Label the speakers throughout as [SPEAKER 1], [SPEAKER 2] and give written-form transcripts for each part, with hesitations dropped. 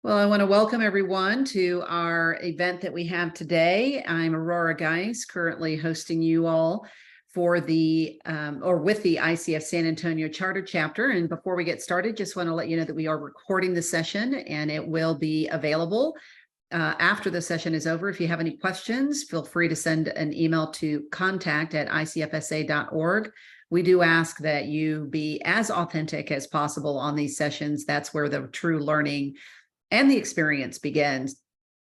[SPEAKER 1] Well, I want to welcome everyone to our event that we have today. I'm Aurora Geis, currently hosting you all for the with the ICF San Antonio Charter Chapter. And before we get started, just want to let you know that we are recording the session and it will be available after the session is over. If you have any questions, feel free to send an email to contact@icfsa.org. We do ask that you be as authentic as possible on these sessions. That's where the true learning and the experience begins.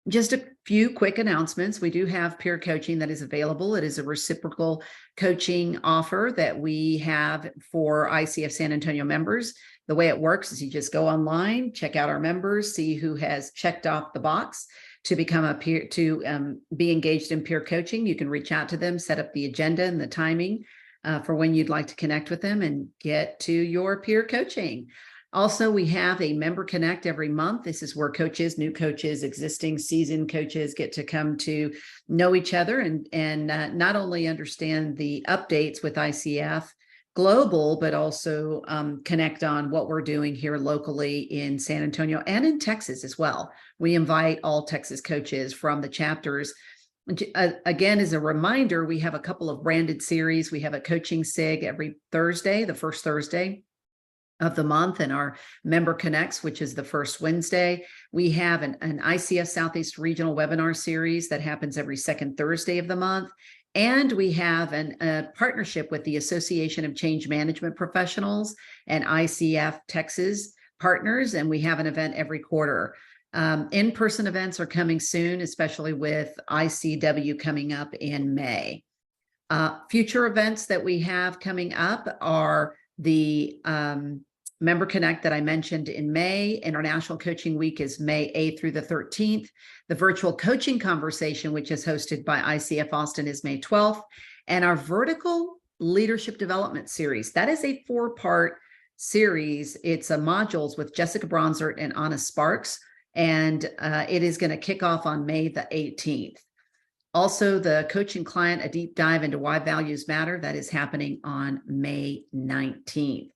[SPEAKER 1] Just a few quick announcements. We do have peer coaching that is available. It is a reciprocal coaching offer that we have for ICF San Antonio members. The way it works is you just go online, check out our members, see who has checked off the box to become a peer, to be engaged in peer coaching. You can reach out to them, set up the agenda and the timing for when you'd like to connect with them and get to your peer coaching. Also, we have a member connect every month. This is where coaches, new coaches, existing seasoned coaches get to come to know each other and not only understand the updates with ICF Global, but also connect on what we're doing here locally in San Antonio and in Texas as well. We invite all Texas coaches from the chapters. Again, as a reminder, we have a couple of branded series. We have a coaching SIG every Thursday, the first Thursday of the month, and our member connects, which is the first Wednesday. We have an ICF Southeast Regional webinar series that happens every second Thursday of the month. And we have a partnership with the Association of Change Management Professionals and ICF Texas partners, and we have an event every quarter. In-person events are coming soon, especially with ICW coming up in May. Future events that we have coming up are the Member Connect that I mentioned in May. International Coaching Week is May 8th through the 13th. The virtual coaching conversation, which is hosted by ICF Austin, is May 12th. And our vertical leadership development series, that is a 4-part series. It's a modules with Jessica Bronzert and Anna Sparks. And it is going to kick off on May the 18th. Also, the Coaching Client, a deep dive into why values matter, that is happening on May 19th.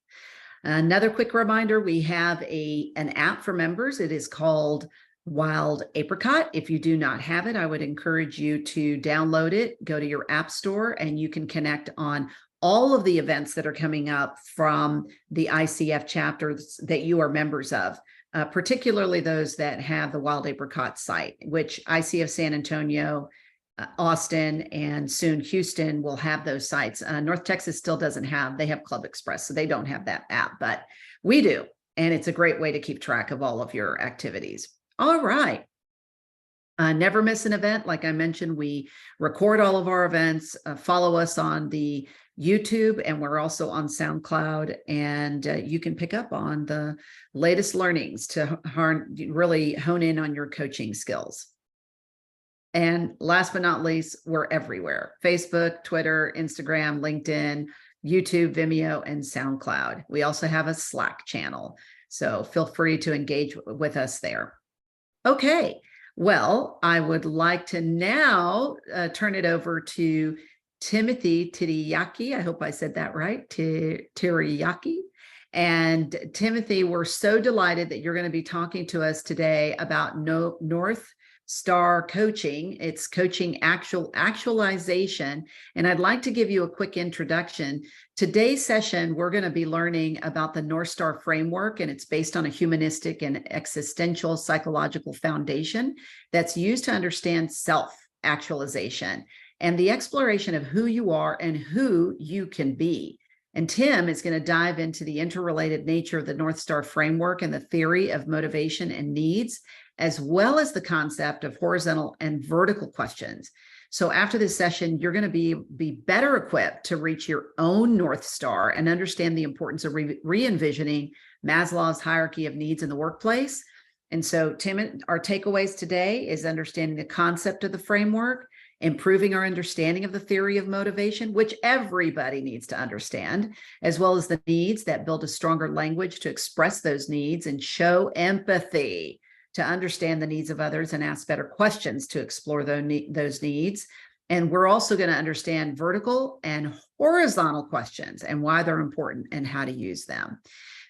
[SPEAKER 1] Another quick reminder, we have an app for members. It is called Wild Apricot. If you do not have it, I would encourage you to download it, go to your app store, and you can connect on all of the events that are coming up from the ICF chapters that you are members of, particularly those that have the Wild Apricot site, which ICF San Antonio, Austin, and soon Houston will have those sites. North Texas still doesn't have, they have Club Express, so they don't have that app, but we do. And it's a great way to keep track of all of your activities. All right. Never miss an event. Like I mentioned, we record all of our events. Follow us on the YouTube, and we're also on SoundCloud, and you can pick up on the latest learnings to really hone in on your coaching skills. And last but not least, we're everywhere: Facebook, Twitter, Instagram, LinkedIn, YouTube, Vimeo, and SoundCloud. We also have a Slack channel, so feel free to engage with us there. Okay, well, I would like to now turn it over to Timothy Tiryaki. I hope I said that right, Tiryaki. And Timothy, we're so delighted that you're going to be talking to us today about North Star coaching. It's coaching actualization. And I'd like to give you a quick introduction. Today's session, we're going to be learning about the North Star framework, and it's based on a humanistic and existential psychological foundation that's used to understand self-actualization and the exploration of who you are and who you can be. And Tim is going to dive into the interrelated nature of the North Star framework and the theory of motivation and needs, as well as the concept of horizontal and vertical questions. So after this session, you're going to be better equipped to reach your own North Star and understand the importance of re-envisioning Maslow's hierarchy of needs in the workplace. And so, Tim, our takeaways today is understanding the concept of the framework, improving our understanding of the theory of motivation, which everybody needs to understand, as well as the needs that build a stronger language to express those needs and show empathy to understand the needs of others and ask better questions to explore those needs. And we're also going to understand vertical and horizontal questions and why they're important and how to use them.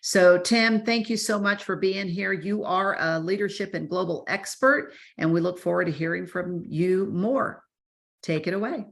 [SPEAKER 1] So, Tim, thank you so much for being here. You are a leadership and global expert, and we look forward to hearing from you more. Take it away.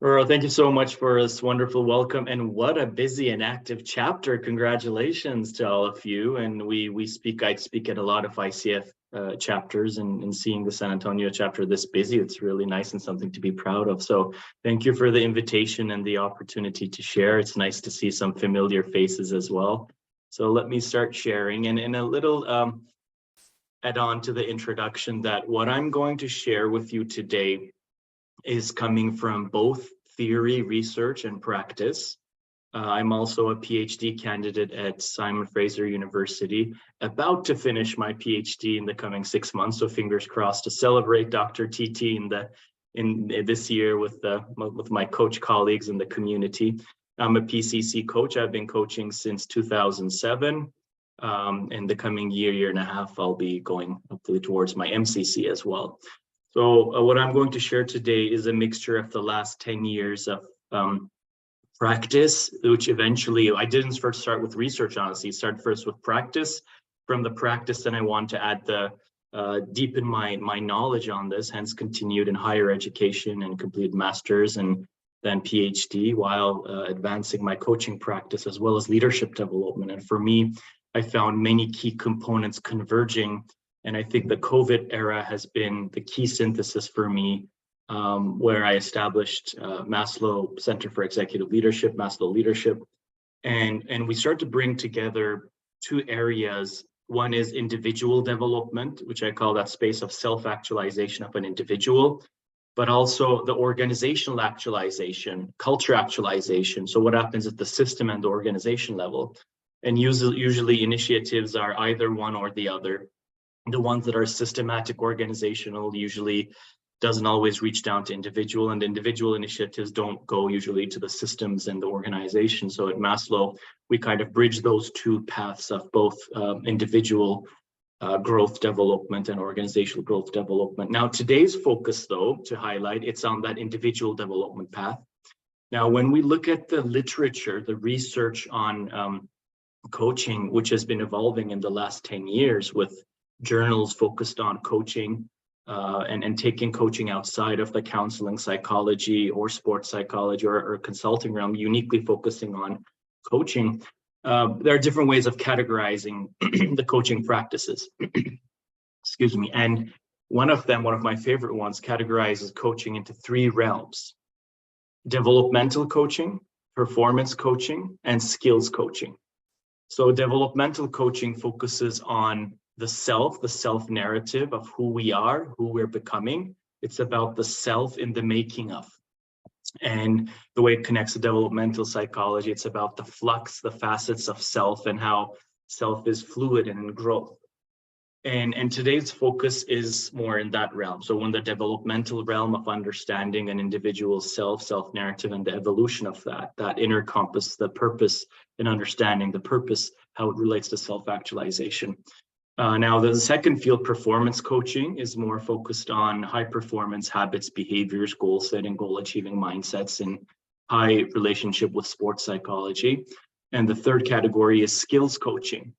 [SPEAKER 2] Earl, thank you so much for this wonderful welcome, and what a busy and active chapter. Congratulations to all of you. And I speak at a lot of ICF chapters, and seeing the San Antonio chapter this busy, it's really nice and something to be proud of. So thank you for the invitation and the opportunity to share. It's nice to see some familiar faces as well. So let me start sharing, and in a little add on to the introduction, that what I'm going to share with you today is coming from both theory, research, and practice. I'm also a PhD candidate at Simon Fraser University, about to finish my PhD in the coming 6 months. So fingers crossed to celebrate Dr. TT in this year with my coach colleagues in the community. I'm a PCC coach. I've been coaching since 2007. In the coming year and a half, I'll be going hopefully towards my MCC as well. So what I'm going to share today is a mixture of the last 10 years of practice, which eventually, I didn't first start with research, honestly. Start first with practice. From the practice, then I want to add deepen my knowledge on this, hence continued in higher education and complete master's and then PhD, while advancing my coaching practice as well as leadership development. And for me, I found many key components converging. And I think the COVID era has been the key synthesis for me, where I established Maslow Center for Executive Leadership, Maslow Leadership. And we start to bring together two areas. One is individual development, which I call that space of self-actualization of an individual, but also the organizational actualization, culture actualization. So what happens at the system and the organization level? And usually initiatives are either one or the other. The ones that are systematic, organizational, usually doesn't always reach down to individual, and individual initiatives don't go usually to the systems and the organization. So at Maslow, we kind of bridge those two paths of both individual growth development and organizational growth development. Now, today's focus, though, to highlight, it's on that individual development path. Now, when we look at the literature, the research on coaching, which has been evolving in the last 10 years with journals focused on coaching and taking coaching outside of the counseling psychology or sports psychology or consulting realm, uniquely focusing on coaching. There are different ways of categorizing the coaching practices. Excuse me. And one of my favorite ones, categorizes coaching into three realms: developmental coaching, performance coaching, and skills coaching. So developmental coaching focuses on the self narrative of who we are, who we're becoming. It's about the self in the making of. And the way it connects to developmental psychology, it's about the flux, the facets of self, and how self is fluid and in growth. And today's focus is more in that realm. So in the developmental realm of understanding an individual's self-narrative and the evolution of that inner compass, the purpose, and understanding the purpose, how it relates to self-actualization. Now, the second field, performance coaching, is more focused on high performance habits, behaviors, goal setting, goal achieving mindsets, and high relationship with sports psychology. And the third category is skills coaching,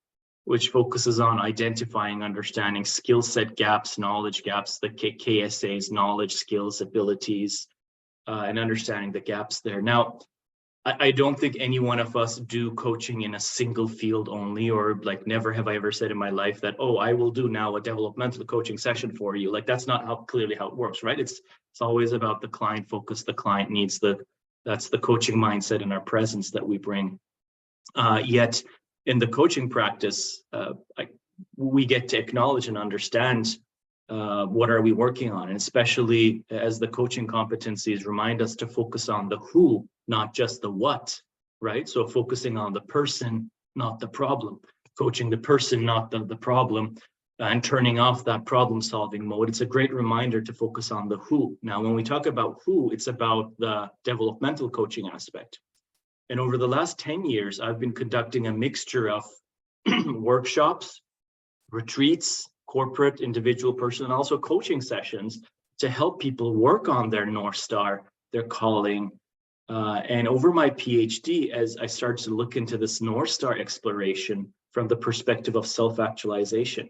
[SPEAKER 2] which focuses on identifying, understanding skill set gaps, knowledge gaps, the KSAs, knowledge, skills, abilities, and understanding the gaps there. Now, I don't think any one of us do coaching in a single field only, or like never have I ever said in my life that, oh, I will do now a developmental coaching session for you. Like that's not clearly how it works, right? It's always about the client focus, the client needs, that's the coaching mindset and our presence that we bring. Yet in the coaching practice, we get to acknowledge and understand what are we working on, and especially as the coaching competencies remind us to focus on the who, not just the what, right? So focusing on the person, not the problem, coaching the person, not the problem, and turning off that problem-solving mode. It's a great reminder to focus on the who. Now, when we talk about who, it's about the developmental coaching aspect. And over the last 10 years, I've been conducting a mixture of workshops, retreats, corporate, individual, person, and also coaching sessions to help people work on their North Star, their calling, And over my PhD, as I started to look into this North Star exploration from the perspective of self-actualization.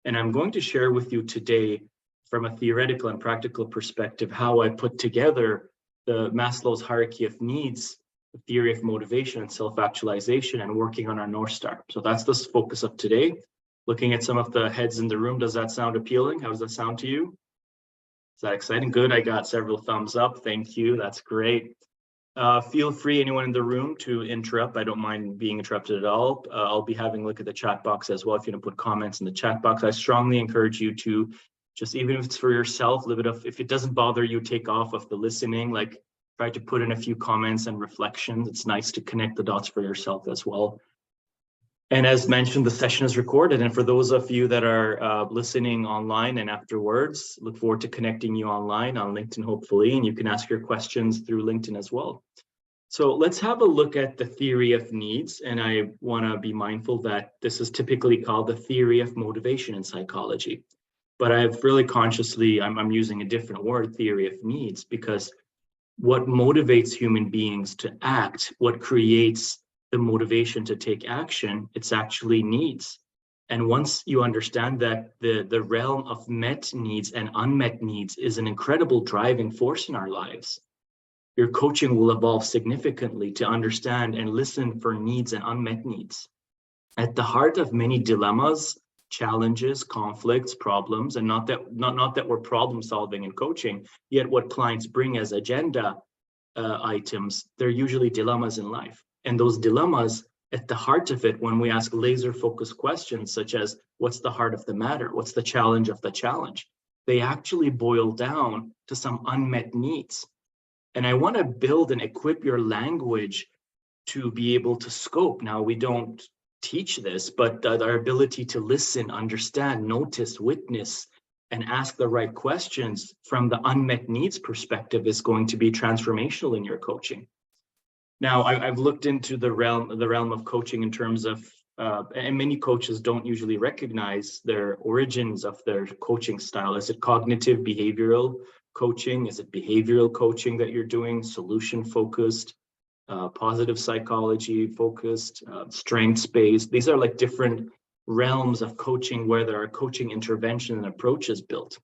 [SPEAKER 2] And I'm going to share with you today, from a theoretical and practical perspective, how I put together the Maslow's hierarchy of needs, the theory of motivation and self-actualization, and working on our North Star. So that's the focus of today. Looking at some of the heads in the room, does that sound appealing? How does that sound to you? Is that exciting? Good, I got several thumbs up. Thank you, that's great. Feel free, anyone in the room, to interrupt. I don't mind being interrupted at all. I'll be having a look at the chat box as well. If you want to put comments in the chat box, I strongly encourage you to just, even if it's for yourself, live it up. If it doesn't bother you, take off of the listening, like try to put in a few comments and reflections. It's nice to connect the dots for yourself as well. And as mentioned, the session is recorded. And for those of you that are listening online and afterwards, look forward to connecting you online on LinkedIn, hopefully, and you can ask your questions through LinkedIn as well. So let's have a look at the theory of needs. And I want to be mindful that this is typically called the theory of motivation in psychology. But I've really consciously, I'm using a different word, theory of needs, because what motivates human beings to act, what creates the motivation to take action, it's actually needs. And once you understand that the realm of met needs and unmet needs is an incredible driving force in our lives, your coaching will evolve significantly to understand and listen for needs and unmet needs. At the heart of many dilemmas, challenges, conflicts, problems, and not that we're problem solving in coaching, yet what clients bring as agenda items, they're usually dilemmas in life. And those dilemmas, at the heart of it, when we ask laser focused questions such as, what's the heart of the matter? What's the challenge of the challenge? They actually boil down to some unmet needs. And I want to build and equip your language to be able to scope. Now, we don't teach this, but our ability to listen, understand, notice, witness, and ask the right questions from the unmet needs perspective is going to be transformational in your coaching. Now, I've looked into the realm of coaching in terms of, and many coaches don't usually recognize their origins of their coaching style. Is it cognitive behavioral coaching? Is it behavioral coaching that you're doing? Solution focused, positive psychology focused, strengths based? These are like different realms of coaching where there are coaching intervention and approaches built.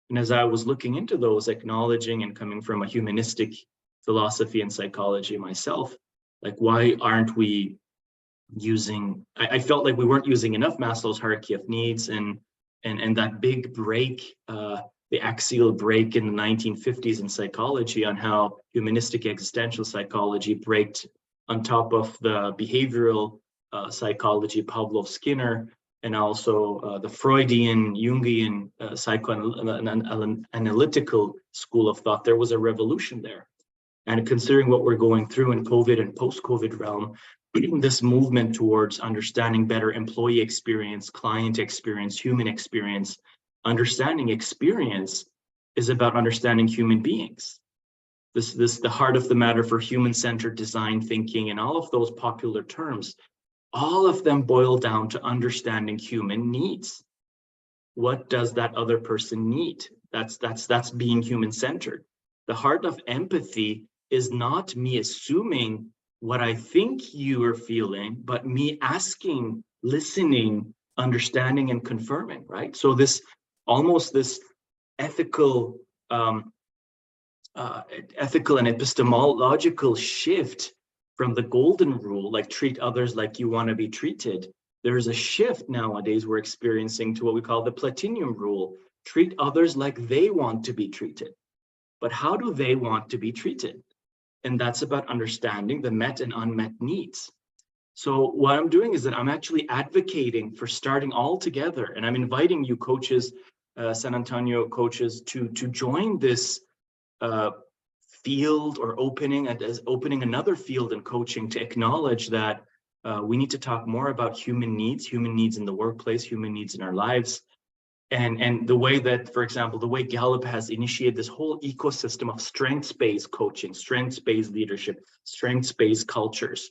[SPEAKER 2] And as I was looking into those, acknowledging and coming from a humanistic philosophy and psychology myself, like, why aren't we using, I felt like we weren't using enough Maslow's hierarchy of needs, and that big break, the axial break in the 1950s in psychology on how humanistic existential psychology braked on top of the behavioral psychology, Pavlov Skinner, and also the Freudian, Jungian psychoanalytical school of thought. There was a revolution there. And considering what we're going through in COVID and post-COVID realm, this movement towards understanding better employee experience, client experience, human experience, understanding experience is about understanding human beings. This the heart of the matter for human-centered design thinking, and all of those popular terms, all of them boil down to understanding human needs. What does that other person need? That's being human-centered. The heart of empathy is not me assuming what I think you are feeling, but me asking, listening, understanding, and confirming, right? So this ethical and epistemological shift from the golden rule, like treat others like you want to be treated. There's a shift nowadays we're experiencing to what we call the platinum rule, treat others like they want to be treated. But how do they want to be treated? And that's about understanding the met and unmet needs. So what I'm doing is that I'm actually advocating for starting all together, and I'm inviting you coaches, San Antonio coaches, to join this field, or opening another field in coaching, to acknowledge that we need to talk more about human needs in the workplace, human needs in our lives. And the way that, for example, the way Gallup has initiated this whole ecosystem of strengths-based coaching, strengths-based leadership, strengths-based cultures.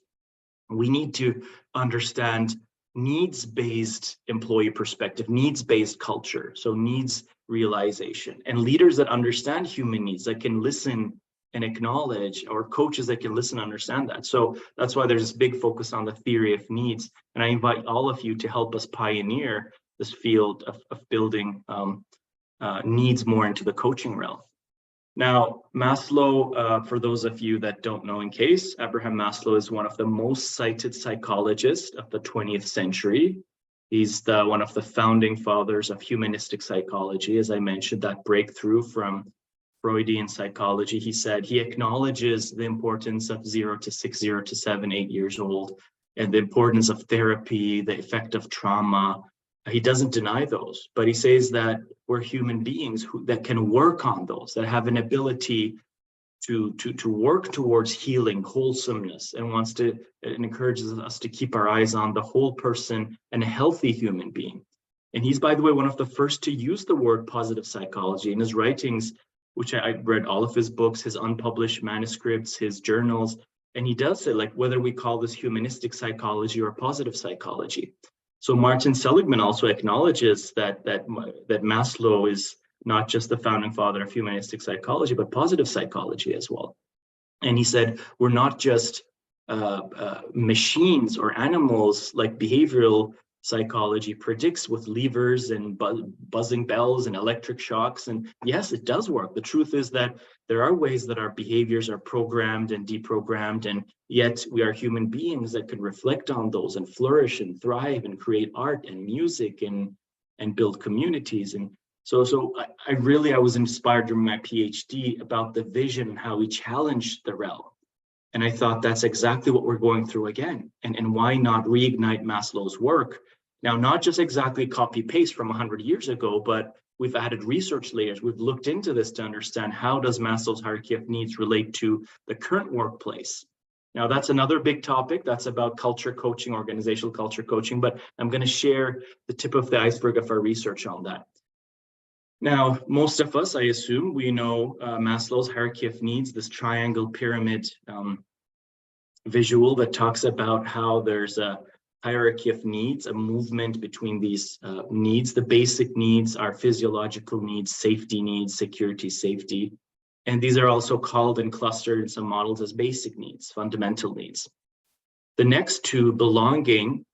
[SPEAKER 2] We need to understand needs-based employee perspective, needs-based culture, so needs realization, and leaders that understand human needs, that can listen and acknowledge, or coaches that can listen and understand that. So that's why there's this big focus on the theory of needs. And I invite all of you to help us pioneer this field of building needs more into the coaching realm. Now, Maslow, for those of you that don't know, in case, Abraham Maslow is one of the most cited psychologists of the 20th century. He's one of the founding fathers of humanistic psychology, as I mentioned, that breakthrough from Freudian psychology. He said he acknowledges the importance of 0 to 6, 0 to 7, 8 years old, and the importance of therapy, the effect of trauma. He doesn't deny those, but he says that we're human beings that can work on those, that have an ability to work towards healing, wholesomeness, and encourages us to keep our eyes on the whole person and a healthy human being. And he's, by the way, one of the first to use the word positive psychology in his writings, which I read all of his books, his unpublished manuscripts, his journals, and he does say, like, whether we call this humanistic psychology or positive psychology. So Martin Seligman also acknowledges that Maslow is not just the founding father of humanistic psychology, but positive psychology as well. And he said, we're not just machines or animals like behavioral psychology predicts with levers and buzzing bells and electric shocks. And yes, it does work. The truth is that there are ways that our behaviors are programmed and deprogrammed, and yet we are human beings that can reflect on those and flourish and thrive and create art and music and build communities. And so I was inspired during my PhD about the vision and how we challenged the realm. And I thought that's exactly what we're going through again. And why not reignite Maslow's work? Now, not just exactly copy paste from 100 years ago, but we've added research layers. We've looked into this to understand how does Maslow's hierarchy of needs relate to the current workplace. Now, that's another big topic. That's about culture coaching, organizational culture coaching, but I'm going to share the tip of the iceberg of our research on that. Now, most of us, I assume, we know Maslow's hierarchy of needs, this triangle pyramid visual that talks about how there's a hierarchy of needs, a movement between these needs. The basic needs are physiological needs, safety needs, security, safety. And these are also called and clustered in some models as basic needs, fundamental needs. The next two, belonging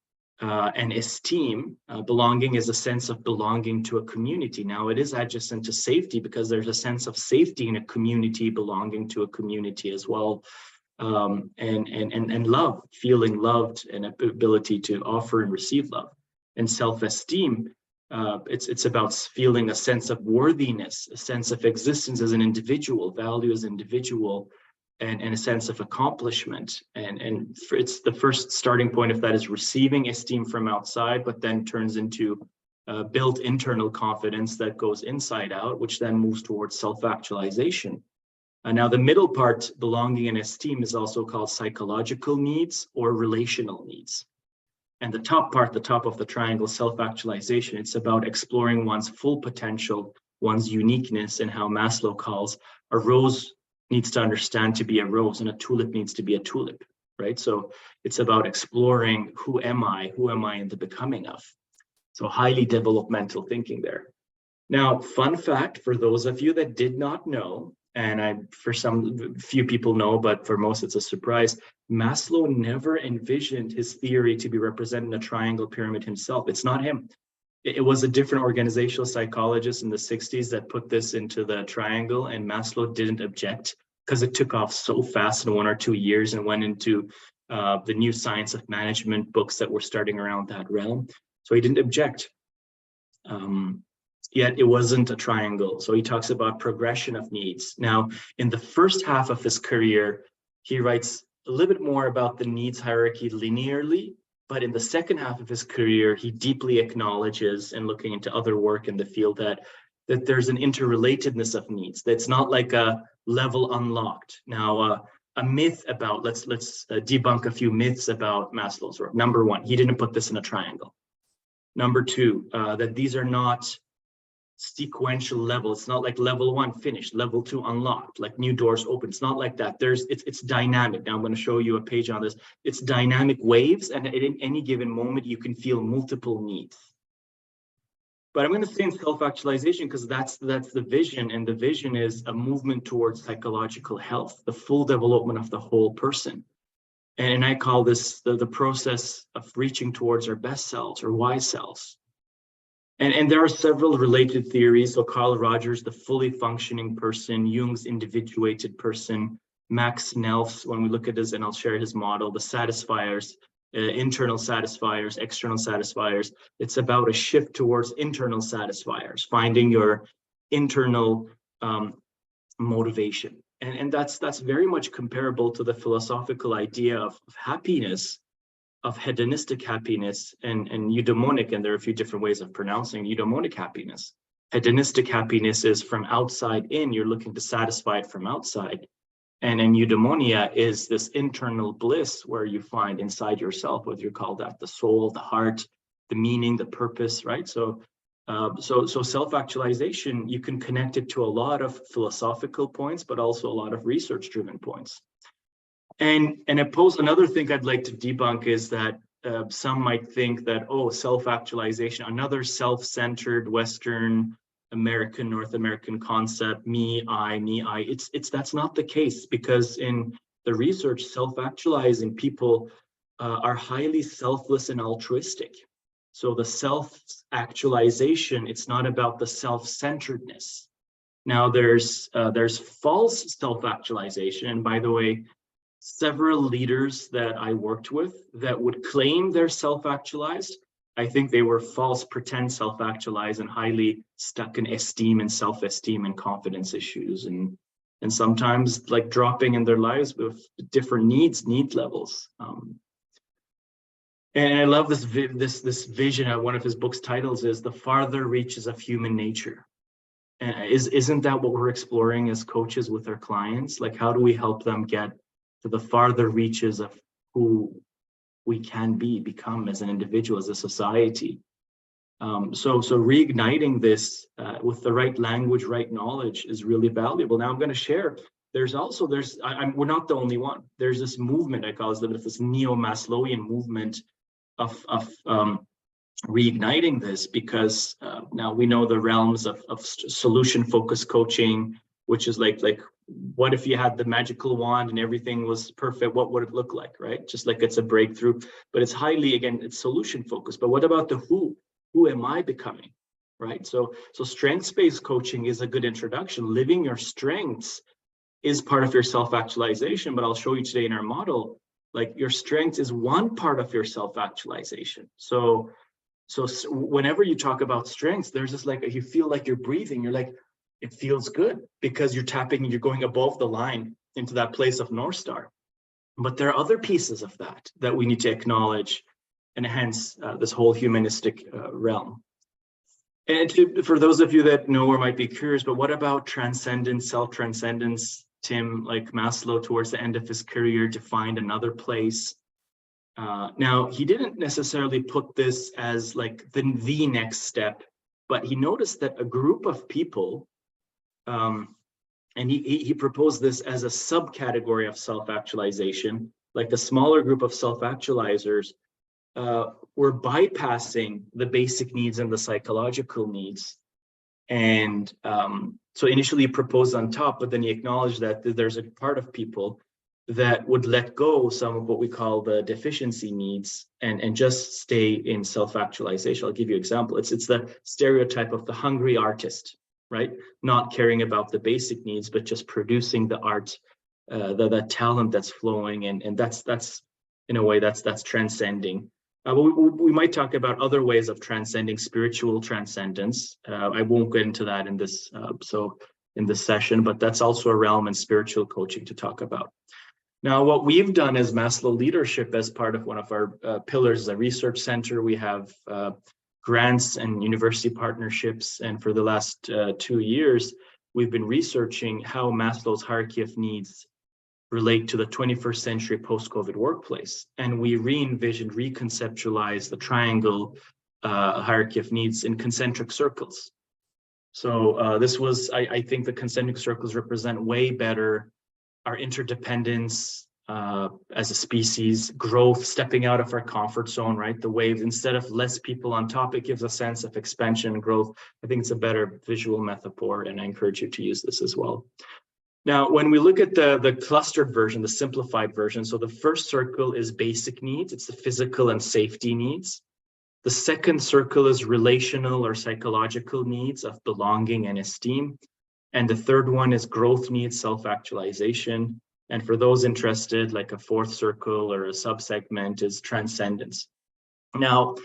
[SPEAKER 2] and esteem. Belonging is a sense of belonging to a community. Now, it is adjacent to safety because there's a sense of safety in a community, belonging to a community as well. And love, feeling loved, and ability to offer and receive love. And self-esteem, it's about feeling a sense of worthiness, a sense of existence as an individual, value as an individual, and a sense of accomplishment. And it's the first starting point of that is receiving esteem from outside, but then turns into built internal confidence that goes inside out, which then moves towards self-actualization. Now, the middle part, belonging and esteem, is also called psychological needs or relational needs. And the top part, the top of the triangle, self-actualization, it's about exploring one's full potential, one's uniqueness, and how Maslow calls a rose needs to understand to be a rose and a tulip needs to be a tulip, right? So it's about exploring who am I in the becoming of. So highly developmental thinking there. Now, fun fact for those of you that did not know, and for few people know, but for most it's a surprise, Maslow never envisioned his theory to be represented in a triangle pyramid himself. It's not him. It was a different organizational psychologist in the 60s that put this into the triangle, and Maslow didn't object because it took off so fast in 1 or 2 years and went into the new science of management books that were starting around that realm. So he didn't object. Yet it wasn't a triangle. So he talks about progression of needs. Now, in the first half of his career, he writes a little bit more about the needs hierarchy linearly, but in the second half of his career, he deeply acknowledges, and looking into other work in the field, that there's an interrelatedness of needs. That's not like a level unlocked. Now, a myth about, let's debunk a few myths about Maslow's work. Number one, he didn't put this in a triangle. Number two, that these are not sequential level. It's not like level 1 finished, level 2 unlocked, like new doors open. It's not like that. It's dynamic. Now I'm going to show you a page on this. It's dynamic waves, and in any given moment you can feel multiple needs. But I'm going to say in self-actualization because that's the vision, and the vision is a movement towards psychological health, the full development of the whole person. And I call this the process of reaching towards our best selves or wise selves. And there are several related theories. So Carl Rogers, the fully functioning person, Jung's individuated person, Max Nelf's, when we look at this, and I'll share his model, the satisfiers, internal satisfiers, external satisfiers. It's about a shift towards internal satisfiers, finding your internal motivation. And that's very much comparable to the philosophical idea of happiness, of hedonistic happiness and eudaimonic, and there are a few different ways of pronouncing eudaimonic happiness. Hedonistic happiness is from outside in, you're looking to satisfy it from outside. And eudaimonia is this internal bliss where you find inside yourself, whether you call that the soul, the heart, the meaning, the purpose, right? So self-actualization, you can connect it to a lot of philosophical points, but also a lot of research-driven points. And another thing I'd like to debunk is that some might think that, oh, self-actualization, another self-centered Western American, North American concept, me, I, that's not the case, because in the research, self-actualizing people are highly selfless and altruistic. So the self-actualization, it's not about the self-centeredness. Now there's false self-actualization, and by the way, several leaders that I worked with that would claim they're self-actualized, I think they were false, pretend self-actualized, and highly stuck in esteem and self-esteem and confidence issues, and sometimes like dropping in their lives with different need levels. And I love this vision. One of his book's titles is "The Farther Reaches of Human Nature." And isn't that what we're exploring as coaches with our clients? Like, how do we help them get to the farther reaches of who we can become as an individual, as a society? So reigniting this with the right language, right knowledge is really valuable. Now I'm going to share. We're not the only one. There's this movement, I call it this neo-Maslowian movement of reigniting this, because now we know the realms of solution-focused coaching, which is like what if you had the magical wand and everything was perfect? What would it look like, right? Just like it's a breakthrough, but it's highly, again, it's solution-focused. But what about the who? Who am I becoming, right? So strengths-based coaching is a good introduction. Living your strengths is part of your self-actualization, but I'll show you today in our model, like your strength is one part of your self-actualization. So whenever you talk about strengths, there's this like, you feel like you're breathing, you're like, it feels good because you're tapping, you're going above the line into that place of North Star. But there are other pieces of that we need to acknowledge, and hence this whole humanistic realm. And for those of you that know or might be curious, but what about transcendence, self-transcendence? Tim, like Maslow, towards the end of his career, to find another place. Now, he didn't necessarily put this as like the next step, but he noticed that a group of people, and he proposed this as a subcategory of self-actualization, like a smaller group of self-actualizers were bypassing the basic needs and the psychological needs. And so initially he proposed on top, but then he acknowledged that there's a part of people that would let go some of what we call the deficiency needs and just stay in self-actualization. I'll give you an example. It's the stereotype of the hungry artist, right? Not caring about the basic needs, but just producing the art, the talent that's flowing, and that's in a way that's transcending. We might talk about other ways of transcending, spiritual transcendence. I won't get into that in this session, but that's also a realm in spiritual coaching to talk about. Now, what we've done as Maslow Leadership, as part of one of our pillars, is a research center. We have grants and university partnerships, and for the last 2 years, we've been researching how Maslow's hierarchy of needs relate to the 21st century post-COVID workplace. And we re-envisioned, reconceptualized the triangle hierarchy of needs in concentric circles. So this was, I think the concentric circles represent way better our interdependence, as a species, growth, stepping out of our comfort zone, right? The wave, instead of less people on top, it gives a sense of expansion and growth. I think it's a better visual metaphor, and I encourage you to use this as well. Now, when we look at the clustered version, the simplified version, so the first circle is basic needs. It's the physical and safety needs. The second circle is relational or psychological needs of belonging and esteem. And the third one is growth needs, self-actualization. And for those interested, like a fourth circle or a subsegment is transcendence. Now,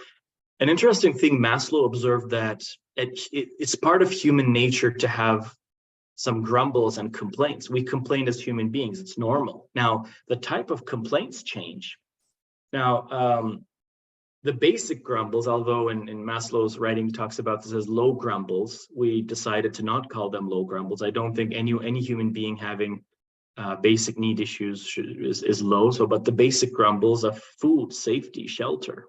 [SPEAKER 2] an interesting thing, Maslow observed that it's part of human nature to have some grumbles and complaints. We complain as human beings, it's normal. Now, the type of complaints change. Now, the basic grumbles, although in Maslow's writing talks about this as low grumbles, we decided to not call them low grumbles. I don't think any human being having basic need issues is low. So, but the basic grumbles of food, safety, shelter.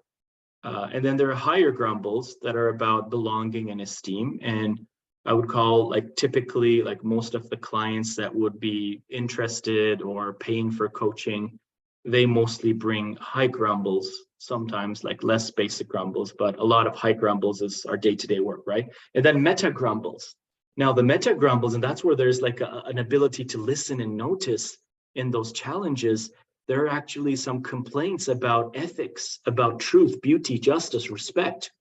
[SPEAKER 2] And then there are higher grumbles that are about belonging and esteem. And I would call, like, typically, like most of the clients that would be interested or paying for coaching, they mostly bring high grumbles, sometimes like less basic grumbles, but a lot of high grumbles is our day-to-day work, right? And then meta grumbles. Now the meta grumbles, and that's where there's like an ability to listen and notice in those challenges. There are actually some complaints about ethics, about truth, beauty, justice, respect.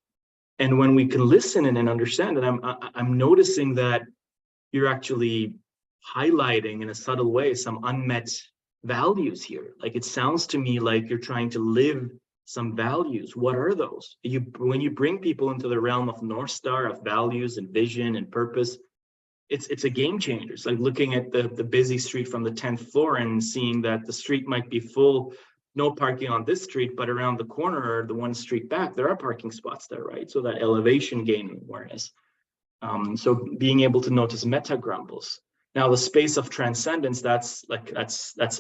[SPEAKER 2] And when we can listen and understand, and I'm noticing that you're actually highlighting in a subtle way some unmet values here. Like, it sounds to me like you're trying to live some values. What are those? When you bring people into the realm of North Star, of values and vision and purpose, it's a game changer. It's like looking at the busy street from the 10th floor and seeing that the street might be full, no parking on this street, but around the corner or the one street back, there are parking spots there, right? So that elevation gain awareness. So being able to notice meta grumbles. Now the space of transcendence, that's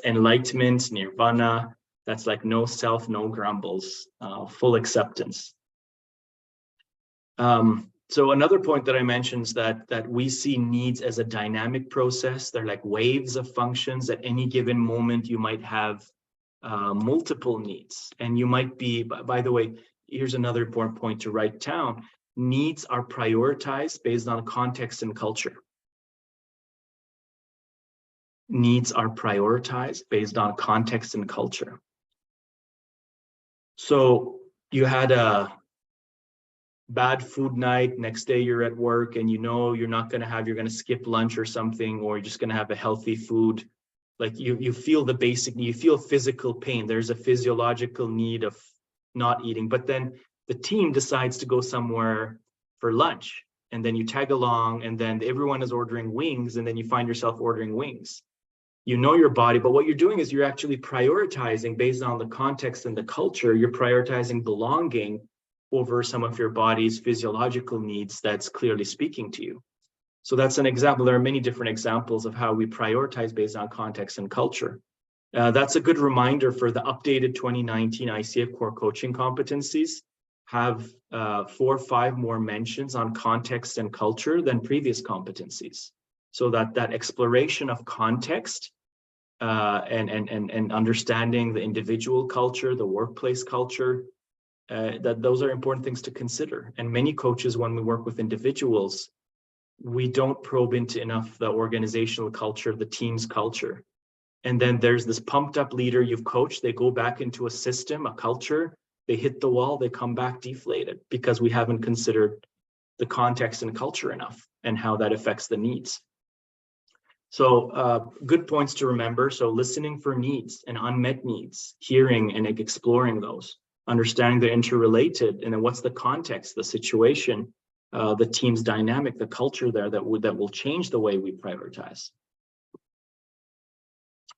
[SPEAKER 2] enlightenment, nirvana. That's like no self, no grumbles, full acceptance. So another point that I mentioned is that we see needs as a dynamic process. They're like waves of functions. At any given moment, you might have multiple needs, and you might be, by the way, here's another important point to write down. Needs are prioritized based on context and culture. Needs are prioritized based on context and culture. So you had a bad food night, next day you're at work and you know you're not going to have, you're going to skip lunch or something, or you're just going to have a healthy food. Like you feel the basic need, you feel physical pain. There's a physiological need of not eating, but then the team decides to go somewhere for lunch, and then you tag along, and then everyone is ordering wings, and then you find yourself ordering wings. You know your body, but what you're doing is you're actually prioritizing based on the context and the culture. You're prioritizing belonging over some of your body's physiological needs that's clearly speaking to you. So that's an example. There are many different examples of how we prioritize based on context and culture. That's a good reminder for the updated 2019 ICF core coaching competencies. Have 4 or 5 more mentions on context and culture than previous competencies. So that exploration of context and understanding the individual culture, the workplace culture, that those are important things to consider. And many coaches, when we work with individuals, we don't probe into enough the organizational culture, the team's culture. And then there's this pumped up leader you've coached, they go back into a system, a culture, they hit the wall, they come back deflated because we haven't considered the context and culture enough and how that affects the needs. So good points to remember. So listening for needs and unmet needs, hearing and exploring those, understanding they're interrelated, and then what's the context, the situation, the team's dynamic, the culture there that will change the way we prioritize.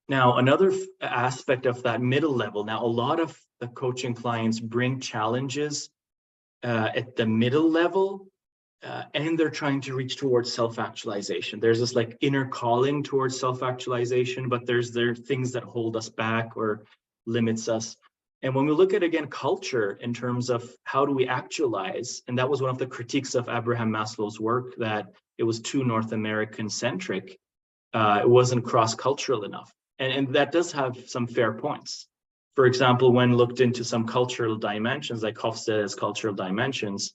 [SPEAKER 2] Now, another aspect of that middle level, now a lot of the coaching clients bring challenges at the middle level, and they're trying to reach towards self-actualization. There's this like inner calling towards self-actualization, but there are things that hold us back or limits us. And when we look at, again, culture in terms of how do we actualize, and that was one of the critiques of Abraham Maslow's work, that it was too North American centric. It wasn't cross-cultural enough. And that does have some fair points. For example, when looked into some cultural dimensions, like Hofstede's cultural dimensions,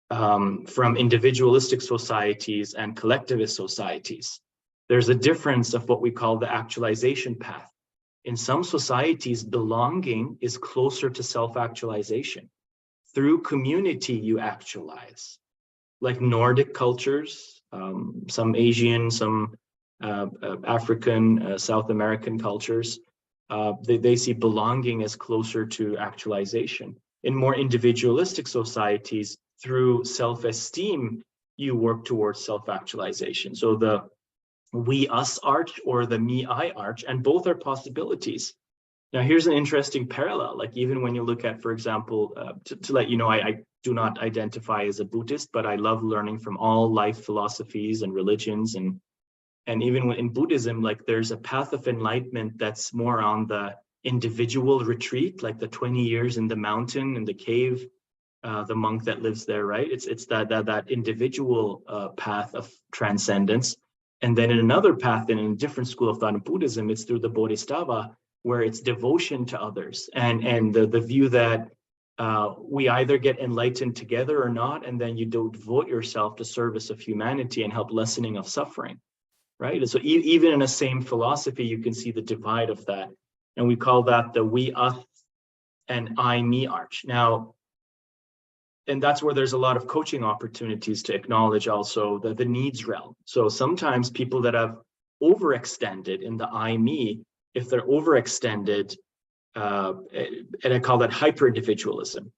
[SPEAKER 2] from individualistic societies and collectivist societies, there's a difference of what we call the actualization path. In some societies, belonging is closer to self-actualization. Through community, you actualize. Like Nordic cultures, some Asian, some African, South American cultures, they see belonging as closer to actualization. In more individualistic societies, through self-esteem, you work towards self-actualization. So the we-us arch or the me-I arch, and both are possibilities. Now, here's an interesting parallel. Like even when you look at, for example, to let you know, I do not identify as a Buddhist, but I love learning from all life philosophies and religions. And even in Buddhism, like there's a path of enlightenment that's more on the individual retreat, like the 20 years in the mountain, in the cave, the monk that lives there, right? It's that individual path of transcendence. And then in another path, in a different school of thought in Buddhism, it's through the Bodhisattva, where it's devotion to others, and the view that we either get enlightened together or not, and then you devote yourself to service of humanity and help lessening of suffering, right? And so even in the same philosophy, you can see the divide of that. And we call that the we, us, and I, me arch. Now, and that's where there's a lot of coaching opportunities to acknowledge also the needs realm. So sometimes people that have overextended in the I, me, if they're overextended, and I call that hyper-individualism.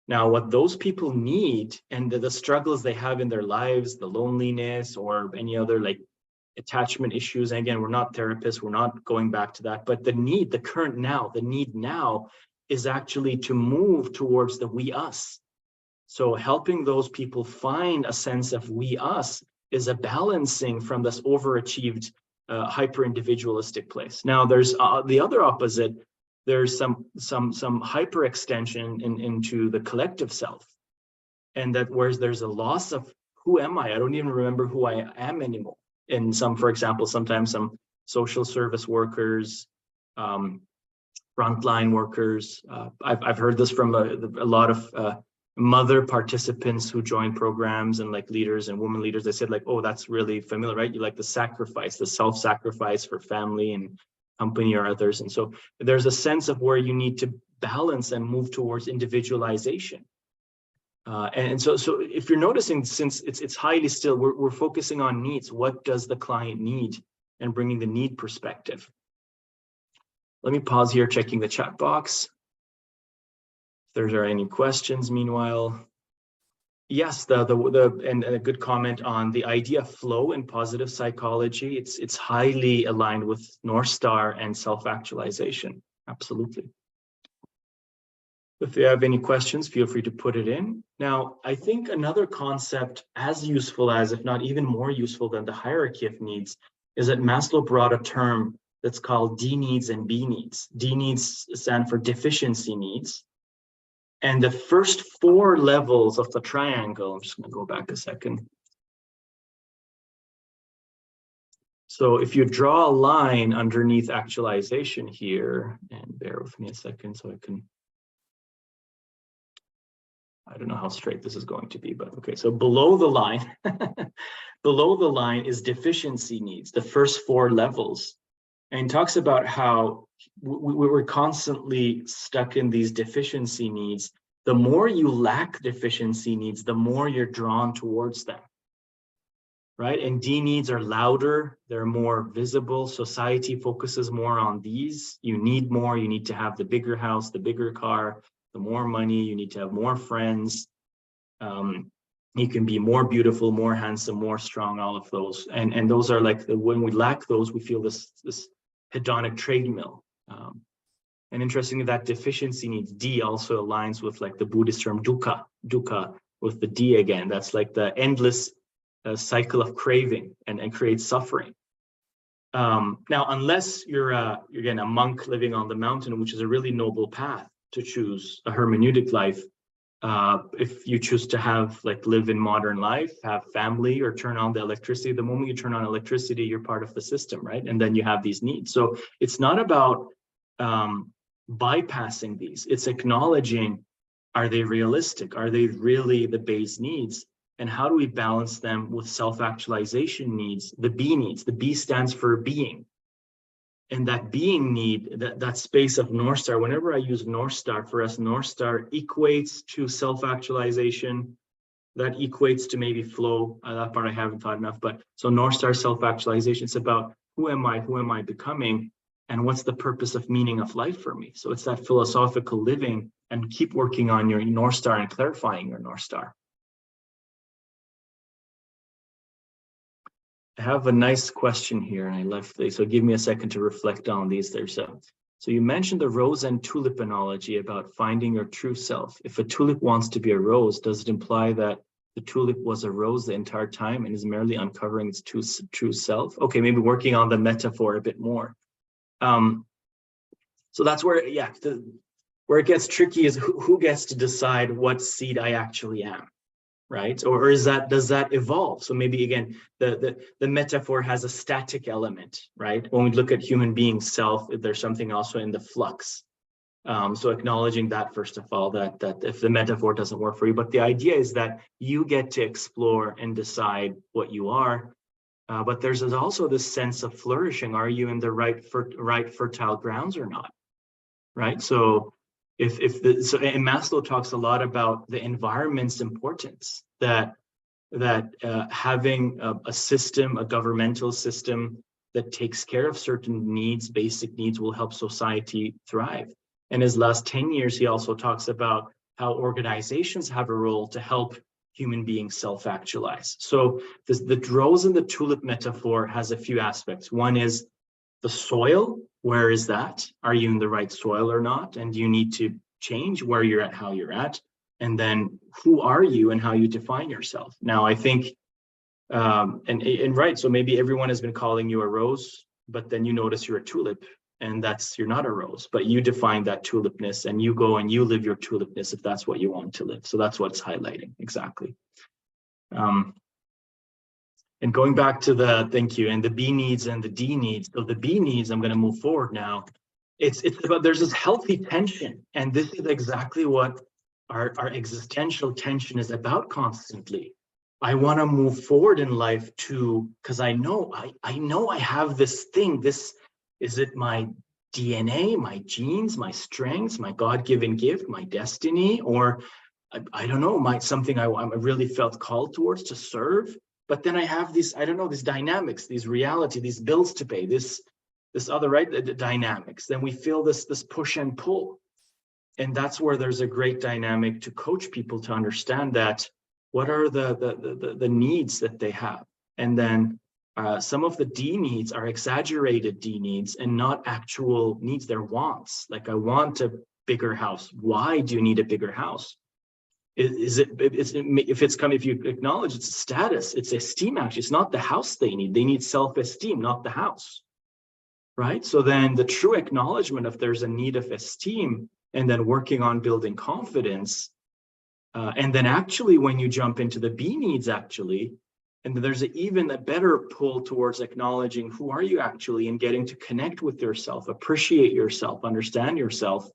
[SPEAKER 2] Now, what those people need and the struggles they have in their lives, the loneliness or any other like attachment issues, and again, we're not therapists, we're not going back to that, but the need now is actually to move towards the we, us. So helping those people find a sense of we, us is a balancing from this overachieved hyper-individualistic place. Now, there's the other opposite. There's some hyperextension into the collective self, and that whereas there's a loss of who am I? I don't even remember who I am anymore. In some, for example, sometimes some social service workers, frontline workers. I've heard this from a lot of mother participants who join programs and like leaders and women leaders. They said like, oh, that's really familiar, right? You like the sacrifice, the self-sacrifice for family and company or others. And so there's a sense of where you need to balance and move towards individualization. And so if you're noticing, since it's highly still, we're focusing on needs. What does the client need, and bringing the need perspective. Let me pause here, checking the chat box. If there are any questions, meanwhile. Yes, and a good comment on the idea of flow in positive psychology. It's highly aligned with North Star and self-actualization. Absolutely. If you have any questions, feel free to put it in. Now, I think another concept as useful as, if not even more useful than the hierarchy of needs, is that Maslow brought a term that's called D needs and B needs. D needs stand for deficiency needs. And the first 4 levels of the triangle, I'm just going to go back a second. So if you draw a line underneath actualization here, and bear with me a second so I can, I don't know how straight this is going to be, but okay. So below the line, below the line is deficiency needs, the first 4 levels. And talks about how we were constantly stuck in these deficiency needs. The more you lack deficiency needs, the more you're drawn towards them, right? And D needs are louder, they're more visible. Society focuses more on these. You need more, you need to have the bigger house, the bigger car, the more money, you need to have more friends. You can be more beautiful, more handsome, more strong, all of those. And those are like, when we lack those, we feel this hedonic treadmill. And interestingly, that deficiency needs, D, also aligns with like the Buddhist term dukkha with the D again. That's like the endless cycle of craving and creates suffering. Now, unless you're again a monk living on the mountain, which is a really noble path to choose, a hermeneutic life, If you choose to live in modern life, have family, or turn on the electricity, the moment you turn on electricity, you're part of the system, right? And then you have these needs. So it's not about bypassing these. It's acknowledging, are they realistic? Are they really the base needs? And how do we balance them with self-actualization needs, the B needs? The B stands for being. And that being need, that space of North Star, whenever I use North Star, for us, North Star equates to self-actualization. That equates to maybe flow. That part I haven't thought enough, but so North Star self-actualization, it's about who am I becoming, and what's the purpose of meaning of life for me? So it's that philosophical living, and keep working on your North Star and clarifying your North Star. I have a nice question here, and I left these, so give me a second to reflect on these there. So you mentioned the rose and tulip analogy about finding your true self. If a tulip wants to be a rose, does it imply that the tulip was a rose the entire time and is merely uncovering its true self? Okay, maybe working on the metaphor a bit more. So that's where, yeah, where it gets tricky is who gets to decide what seed I actually am, right? Or does that evolve? So maybe again, the metaphor has a static element, right? When we look at human being self, there's something also in the flux. So acknowledging that, first of all, that if the metaphor doesn't work for you, but the idea is that you get to explore and decide what you are. But there's also this sense of flourishing. Are you in the right fertile grounds or not? Right. So and Maslow talks a lot about the environment's importance, that having a system, a governmental system that takes care of certain needs, basic needs, will help society thrive. In his last 10 years, he also talks about how organizations have a role to help human beings self-actualize. So the rose and the tulip metaphor has a few aspects. One is the soil. Where is that? Are you in the right soil or not? And do you need to change where you're at, how you're at? And then who are you and how you define yourself? Now, I think, right, so maybe everyone has been calling you a rose, but then you notice you're a tulip, and you're not a rose, but you define that tulipness, and you go and you live your tulipness if that's what you want to live. So that's what's highlighting, exactly. And going back to thank you, and the B needs and the D needs. So the B needs, I'm going to move forward now. It's about, there's this healthy tension, and this is exactly what our existential tension is about constantly. I want to move forward in life because I know I have this thing. Is it my DNA, my genes, my strengths, my God-given gift, my destiny, or I don't know, something I really felt called towards to serve. But then I have these, I don't know, these dynamics, these reality, these bills to pay, this other, right, the dynamics. Then we feel this push and pull. And that's where there's a great dynamic to coach people to understand that what are the needs that they have. And then some of the D needs are exaggerated D needs and not actual needs, they're wants. Like, I want a bigger house. Why do you need a bigger house? If you acknowledge it's a status, it's esteem, actually, it's not the house they need self-esteem, not the house, right? So then the true acknowledgement of there's a need of esteem, and then working on building confidence, and then actually when you jump into the B needs, actually, and there's even a better pull towards acknowledging who are you actually, and getting to connect with yourself, appreciate yourself, understand yourself.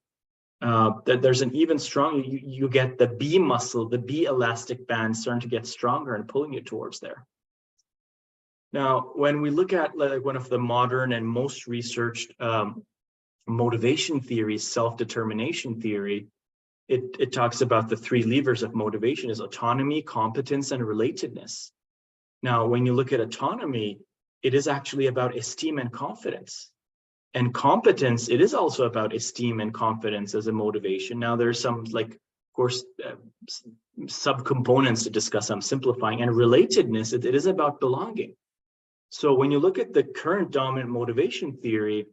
[SPEAKER 2] That there's an even stronger, you get the B muscle, the B elastic band starting to get stronger and pulling you towards there. Now, when we look at like one of the modern and most researched motivation theories, self-determination theory, it talks about the three levers of motivation is autonomy, competence, and relatedness. Now, when you look at autonomy, it is actually about esteem and confidence. And competence, it is also about esteem and confidence as a motivation. Now, there's some, like, of course, subcomponents to discuss. I'm simplifying. And relatedness, it is about belonging. So when you look at the current dominant motivation theory,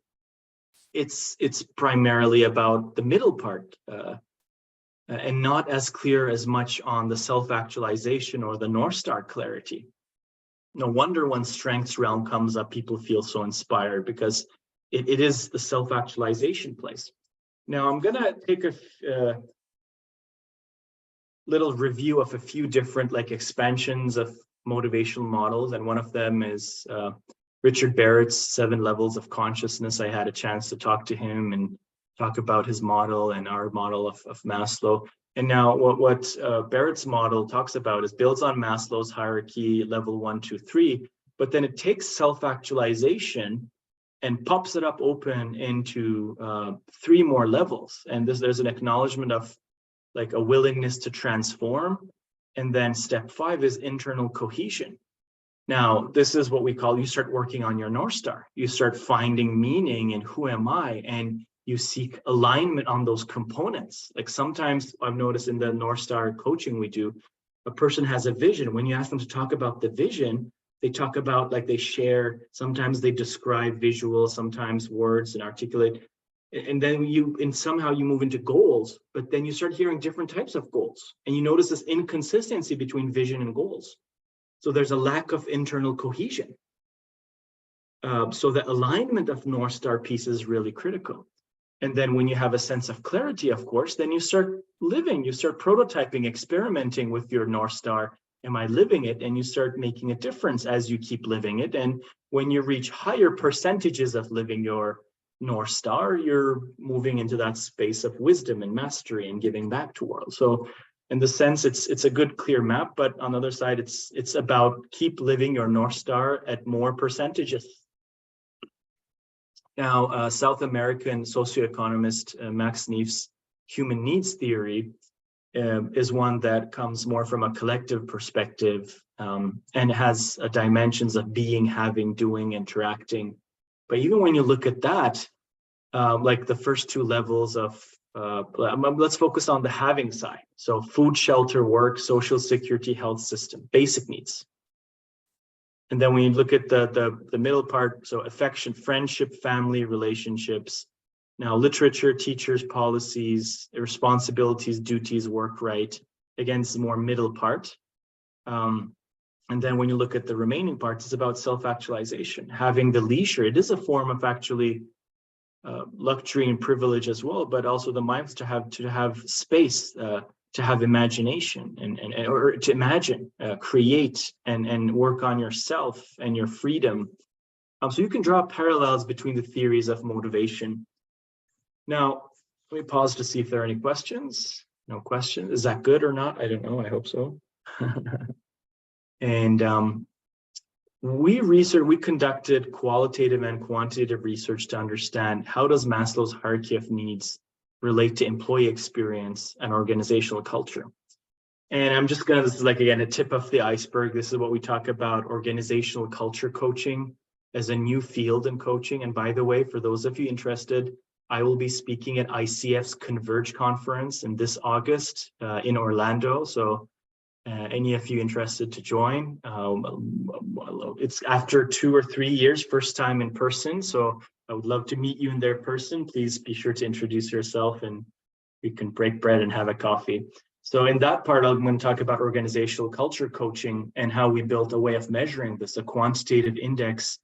[SPEAKER 2] it's primarily about the middle part and not as clear as much on the self-actualization or the North Star clarity. No wonder when strengths realm comes up, people feel so inspired, because it is the self-actualization place. Now, I'm going to take little review of a few different like expansions of motivational models, and one of them is Richard Barrett's 7 Levels of Consciousness. I had a chance to talk to him and talk about his model and our model of Maslow. And now what Barrett's model talks about is builds on Maslow's hierarchy, level 1, 2, 3, but then it takes self-actualization and pops it up open into 3 more levels. And there's an acknowledgement of like a willingness to transform. And then step 5 is internal cohesion. Now, this is what we call, you start working on your North Star. You start finding meaning in who am I? And you seek alignment on those components. Like sometimes I've noticed in the North Star coaching we do, a person has a vision. When you ask them to talk about the vision, they talk about like they share, sometimes they describe visuals, sometimes words and articulate. And then somehow you move into goals, but then you start hearing different types of goals. And you notice this inconsistency between vision and goals. So there's a lack of internal cohesion. So the alignment of North Star piece is really critical. And then when you have a sense of clarity, of course, then you start living, you start prototyping, experimenting with your North Star. Am I living it? And you start making a difference as you keep living it. And when you reach higher percentages of living your North Star, you're moving into that space of wisdom and mastery and giving back to the world. So in the sense, it's a good, clear map, but on the other side, it's about keep living your North Star at more percentages. Now, South American socioeconomist Max Neef's human needs theory is one that comes more from a collective perspective and has dimensions of being, having, doing, interacting. But even when you look at that, like the first 2 levels of, let's focus on the having side. So food, shelter, work, social security, health system, basic needs. And then when you look at the middle part, so affection, friendship, family, relationships. Now, literature, teachers, policies, responsibilities, duties, work, right. Again, it's the more middle part. And then when you look at the remaining parts, it's about self-actualization, having the leisure. It is a form of actually luxury and privilege as well, but also the mindfulness to have space, to have imagination or to imagine, create and work on yourself and your freedom. So you can draw parallels between the theories of motivation. Now, let me pause to see if there are any questions. No questions. Is that good or not? I don't know. I hope so. And we conducted qualitative and quantitative research to understand how does Maslow's hierarchy of needs relate to employee experience and organizational culture. And I'm just this is like, again, a tip of the iceberg. This is what we talk about organizational culture coaching as a new field in coaching. And by the way, for those of you interested, I will be speaking at ICF's Converge conference in this August in Orlando. So any of you interested to join, it's after 2 or 3 years, first time in person. So I would love to meet you in their person. Please be sure to introduce yourself and we can break bread and have a coffee. So in that part, I'm going to talk about organizational culture coaching and how we built a way of measuring this, a quantitative index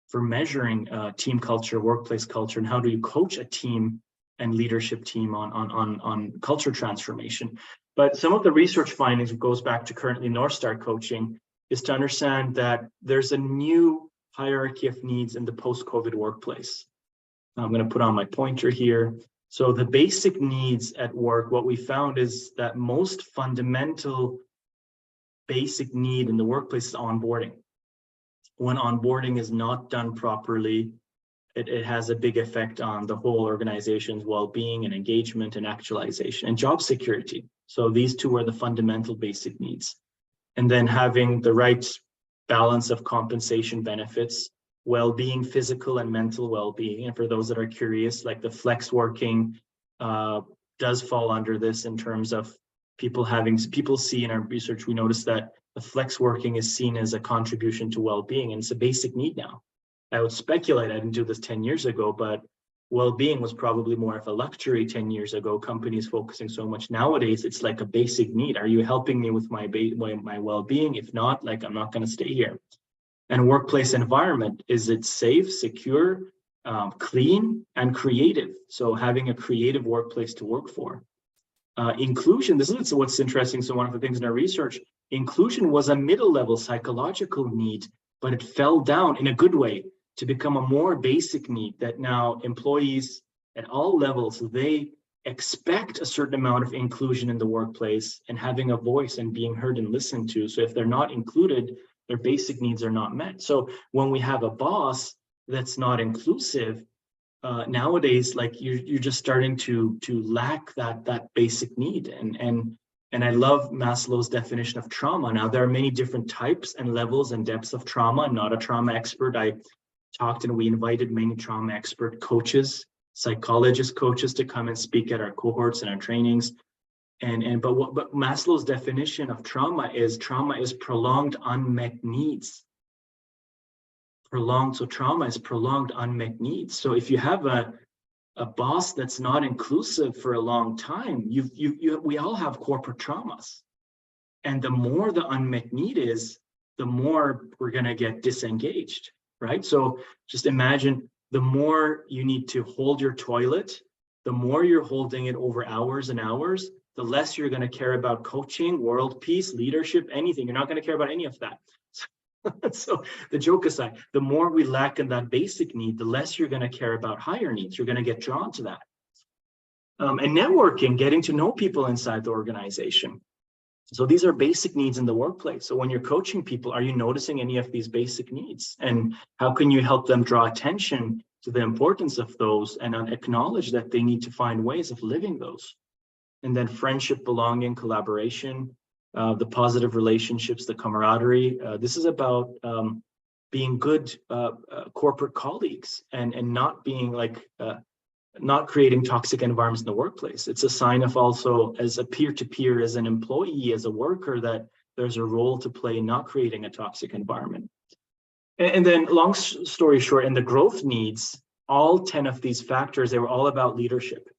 [SPEAKER 2] for measuring team culture, workplace culture, and how do you coach a team and leadership team on culture transformation. But some of the research findings goes back to currently North Star coaching is to understand that there's a new hierarchy of needs in the post-COVID workplace. I'm going to put on my pointer here. So the basic needs at work, what we found is that most fundamental basic need in the workplace is onboarding. When onboarding is not done properly, it has a big effect on the whole organization's well-being and engagement and actualization and job security. So these 2 are the fundamental basic needs. And then having the right balance of compensation benefits, well-being, physical and mental well-being. And for those that are curious, like the flex working does fall under this in terms of people see in our research, we noticed that the flex working is seen as a contribution to well-being, and it's a basic need now. I would speculate, I didn't do this 10 years ago, but well-being was probably more of a luxury 10 years ago. Companies focusing so much. Nowadays, it's like a basic need. Are you helping me with my well-being? If not, like, I'm not going to stay here. And workplace environment, is it safe, secure, clean, and creative? So having a creative workplace to work for. Inclusion, this is what's interesting. So one of the things in our research, inclusion was a middle level psychological need, but it fell down in a good way to become a more basic need that now employees at all levels, they expect a certain amount of inclusion in the workplace and having a voice and being heard and listened to. So if they're not included, their basic needs are not met. So when we have a boss that's not inclusive, nowadays, like you're just starting to lack that basic need. And I love Maslow's definition of trauma. Now, there are many different types and levels and depths of trauma. I'm not a trauma expert. I talked and we invited many trauma expert coaches, psychologist coaches to come and speak at our cohorts and our trainings. But Maslow's definition of trauma is prolonged unmet needs. So trauma is prolonged unmet needs. So if you have a boss that's not inclusive for a long time, we all have corporate traumas. And the more the unmet need is, the more we're going to get disengaged, right? So just imagine the more you need to hold your toilet, the more you're holding it over hours and hours, the less you're going to care about coaching, world peace, leadership, anything. You're not going to care about any of that. So the joke aside, the more we lack in that basic need, the less you're going to care about higher needs. You're going to get drawn to that. And networking, getting to know people inside the organization. So these are basic needs in the workplace. So when you're coaching people, are you noticing any of these basic needs? And how can you help them draw attention to the importance of those and acknowledge that they need to find ways of living those? And then friendship, belonging, collaboration, the positive relationships, the camaraderie. This is about being good corporate colleagues and not being like, not creating toxic environments in the workplace. It's a sign of also as a peer-to-peer, as an employee, as a worker, that there's a role to play in not creating a toxic environment. And then long story short, in the growth needs, all 10 of these factors, they were all about leadership.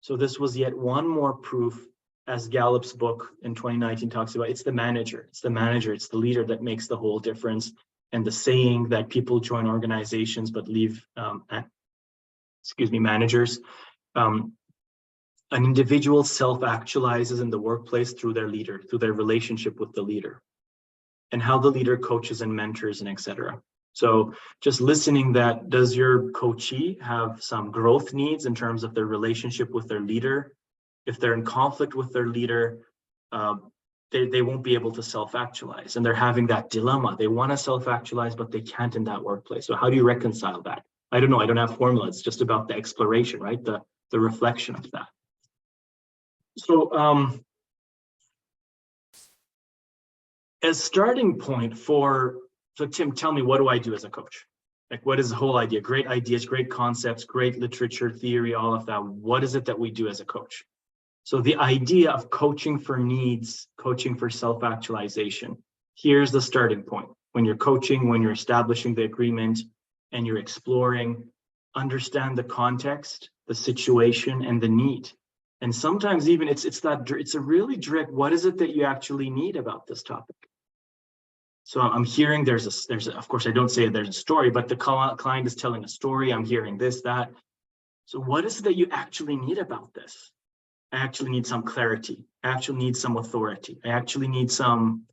[SPEAKER 2] So this was yet one more proof, as Gallup's book in 2019 talks about, it's the manager, it's the leader that makes the whole difference. And the saying that people join organizations but leave, managers. An individual self-actualizes in the workplace through their leader, through their relationship with the leader, and how the leader coaches and mentors and etc. So just listening, that does your coachee have some growth needs in terms of their relationship with their leader? If they're in conflict with their leader, they won't be able to self-actualize, and they're having that dilemma. They want to self-actualize, but they can't in that workplace. So how do you reconcile that? I don't know. I don't have formula. It's just about the exploration, right? The reflection of that. So as starting point so Tim, tell me, what do I do as a coach? Like, what is the whole idea? Great ideas, great concepts, great literature, theory, all of that. What is it that we do as a coach? So the idea of coaching for needs, coaching for self-actualization, here's the starting point. When you're coaching, when you're establishing the agreement and you're exploring, understand the context, the situation, and the need. And sometimes even it's a really direct, what is it that you actually need about this topic? So I'm hearing there's of course, I don't say there's a story, but the client is telling a story. I'm hearing this, that. So what is it that you actually need about this? I actually need some clarity. I actually need some authority. I actually need some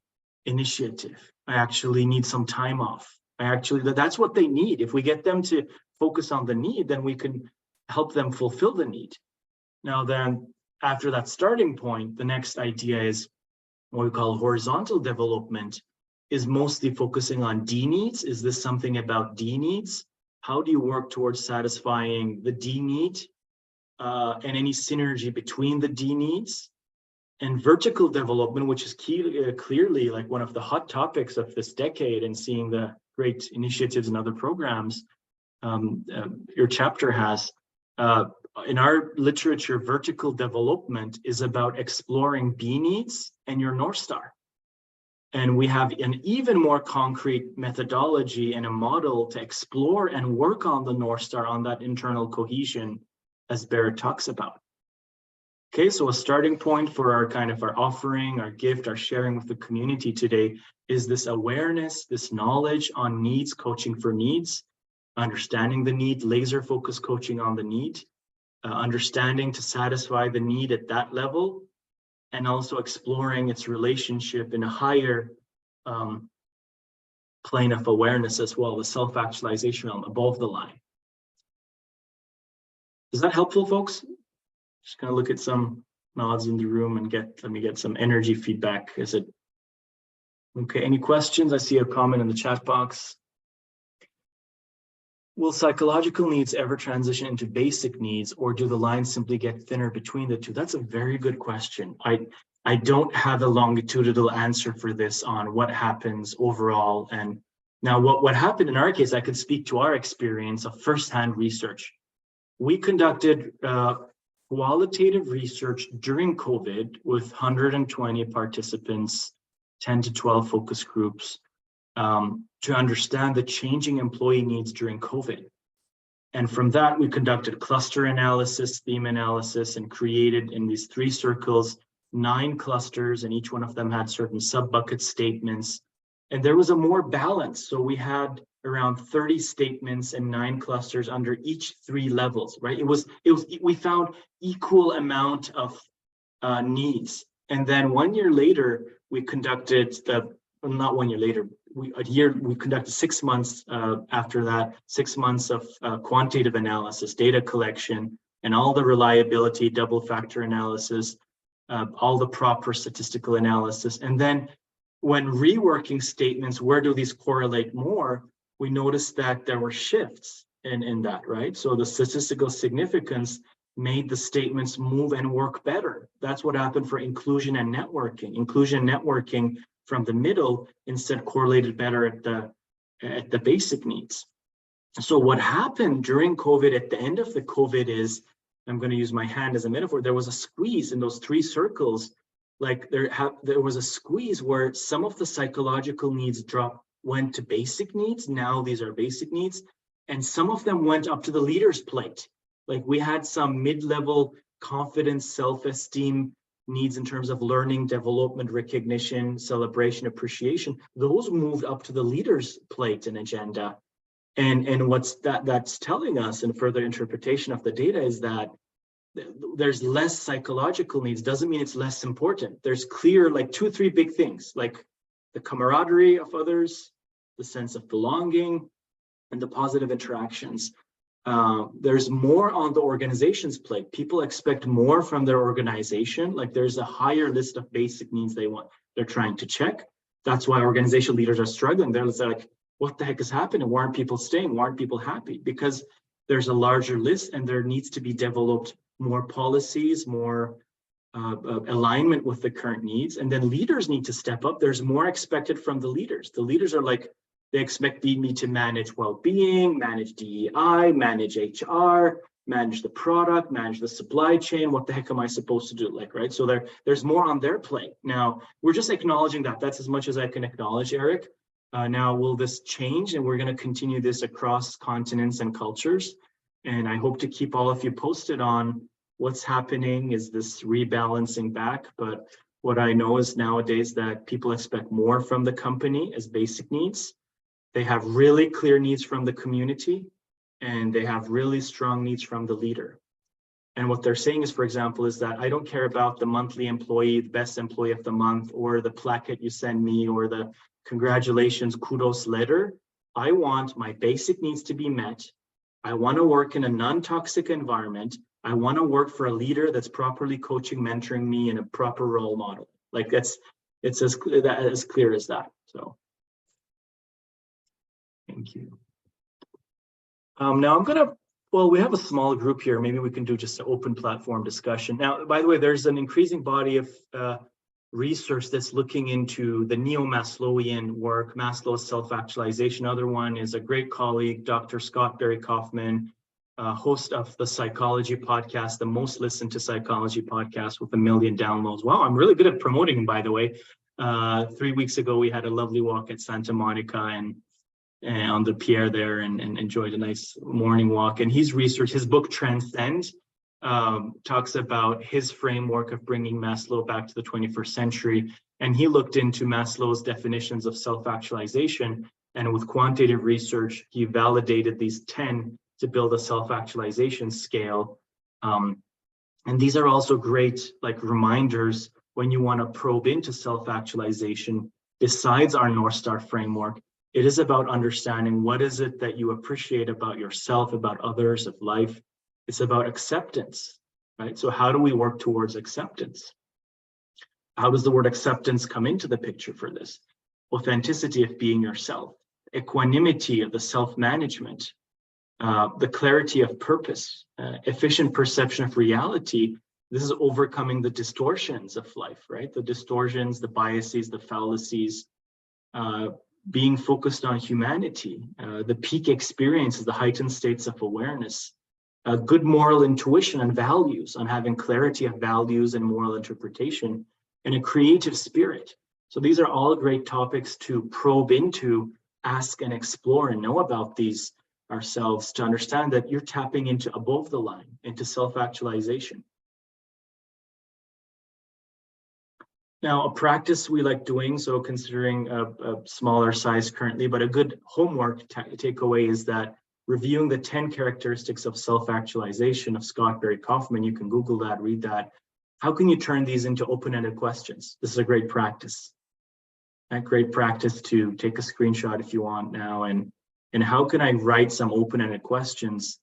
[SPEAKER 2] initiative. I actually need some time off. That's what they need. If we get them to focus on the need, then we can help them fulfill the need. Now then, after that starting point, the next idea is what we call horizontal development, is mostly focusing on D needs. Is this something about D needs? How do you work towards satisfying the D need and any synergy between the D needs? And vertical development, which is clearly like one of the hot topics of this decade, and seeing the great initiatives and other programs your chapter has. In our literature, vertical development is about exploring B needs and your North Star. And we have an even more concrete methodology and a model to explore and work on the North Star, on that internal cohesion, as Barrett talks about. Okay, so a starting point for our offering, our gift, our sharing with the community today is this awareness, this knowledge on needs, coaching for needs, understanding the need, laser focused coaching on the need, understanding to satisfy the need at that level, and also exploring its relationship in a higher plane of awareness as well, the self-actualization realm above the line. Is that helpful, folks? Just gonna look at some nods in the room and let me get some energy feedback. Is it okay? Any questions? I see a comment in the chat box. Will psychological needs ever transition into basic needs, or do the lines simply get thinner between the two? That's a very good question. I don't have a longitudinal answer for this on what happens overall. And now what happened in our case, I could speak to our experience of firsthand research. We conducted qualitative research during COVID with 120 participants, 10 to 12 focus groups, to understand the changing employee needs during COVID. And from that, we conducted cluster analysis, theme analysis, and created in these 3 circles, 9 clusters, and each one of them had certain sub-bucket statements. And there was a more balance. So we had around 30 statements and 9 clusters under each 3 levels, right? We found equal amount of needs. And then 1 year later, we conducted not 1 year later, we conducted 6 months after that, 6 months of quantitative analysis, data collection, and all the reliability, double factor analysis, all the proper statistical analysis. And then when reworking statements, where do these correlate more? We noticed that there were shifts in that, right? So the statistical significance made the statements move and work better. That's what happened for inclusion and networking. Inclusion and networking from the middle instead correlated better at the basic needs. So what happened during COVID, at the end of the COVID, is, I'm going to use my hand as a metaphor, there was a squeeze in those 3 circles. Like there was a squeeze where some of the psychological needs went to basic needs. Now these are basic needs. And some of them went up to the leader's plate. Like we had some mid-level confidence, self-esteem needs in terms of learning, development, recognition, celebration, appreciation. Those moved up to the leader's plate and agenda. And what's that's telling us, in further interpretation of the data, is that there's less psychological needs. Doesn't mean it's less important. There's clear, like 2 or 3 big things, like the camaraderie of others, the sense of belonging, and the positive interactions. There's more on the organization's plate. People expect more from their organization. Like there's a higher list of basic needs they're trying to check. That's why organizational leaders are struggling. They're like, what the heck is happening? Why aren't people staying? Why aren't people happy? Because there's a larger list and there needs to be developed more policies, more alignment with the current needs. And then leaders need to step up. There's more expected from the leaders. The leaders are like, they expect me to manage well-being, manage DEI, manage HR, manage the product, manage the supply chain. What the heck am I supposed to do? Like, right? So there's more on their plate. Now, we're just acknowledging that. That's as much as I can acknowledge, Eric. Now, will this change? And we're going to continue this across continents and cultures. And I hope to keep all of you posted on what's happening. Is this rebalancing back? But what I know is nowadays that people expect more from the company as basic needs. They have really clear needs from the community, and they have really strong needs from the leader. And what they're saying is, for example, is that I don't care about the monthly employee, the best employee of the month, or the plaquette you send me, or the congratulations, kudos letter. I want my basic needs to be met. I want to work in a non-toxic environment. I want to work for a leader that's properly coaching, mentoring me, in a proper role model. Like it's as clear as that. So. Thank you. Now we have a small group here. Maybe we can do just an open platform discussion. Now, by the way, there's an increasing body of research that's looking into the neo-Maslowian work, Maslow's self-actualization. Other one is a great colleague, Dr. Scott Barry Kaufman, host of the Psychology podcast, the most listened to psychology podcast with 1 million downloads. Wow, I'm really good at promoting him, by the way. 3 weeks ago, we had a lovely walk at Santa Monica and on the pier there and enjoyed a nice morning walk. And his research, his book Transcend, talks about his framework of bringing Maslow back to the 21st century. And he looked into Maslow's definitions of self-actualization. And with quantitative research, he validated these 10 to build a self-actualization scale. And these are also great like reminders when you want to probe into self-actualization. Besides our North Star framework, it is about understanding what is it that you appreciate about yourself, about others, of life. It's about acceptance, right? So how do we work towards acceptance? How does the word acceptance come into the picture for this? Authenticity of being yourself, equanimity of the self-management, the clarity of purpose, efficient perception of reality. This is overcoming the distortions of life, right? The distortions, the biases, the fallacies, being focused on humanity, the peak experiences, the heightened states of awareness, good moral intuition and values, on having clarity of values and moral interpretation, and a creative spirit. So these are all great topics to probe into, ask and explore and know about these ourselves, to understand that you're tapping into above the line, into self-actualization. Now, a practice we like doing, so considering a smaller size currently, but a good homework takeaway is that reviewing the 10 characteristics of self-actualization of Scott Barry Kaufman, you can Google that, read that. How can you turn these into open-ended questions? This is a great practice. A great practice to take a screenshot if you want now, and how can I write some open-ended questions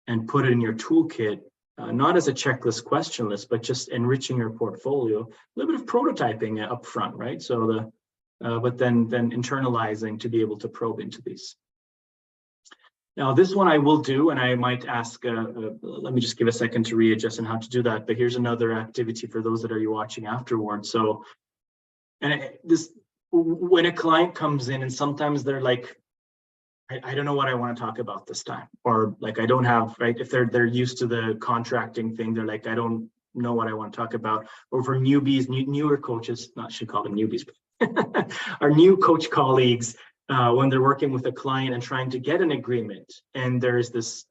[SPEAKER 2] and put it in your toolkit, not as a checklist question list, but just enriching your portfolio, a little bit of prototyping up front, right? So but then internalizing to be able to probe into these. Now, this one I will do, and I might ask, let me just give a second to readjust on how to do that, but here's another activity for those that are you watching afterwards. So, when a client comes in and sometimes they're like, I don't know what I want to talk about this time, or like I don't have, right? If they're used to the contracting thing, they're like, I don't know what I want to talk about. Or for newbies, newer coaches, not should call them newbies, but our new coach colleagues, when they're working with a client and trying to get an agreement, and there's this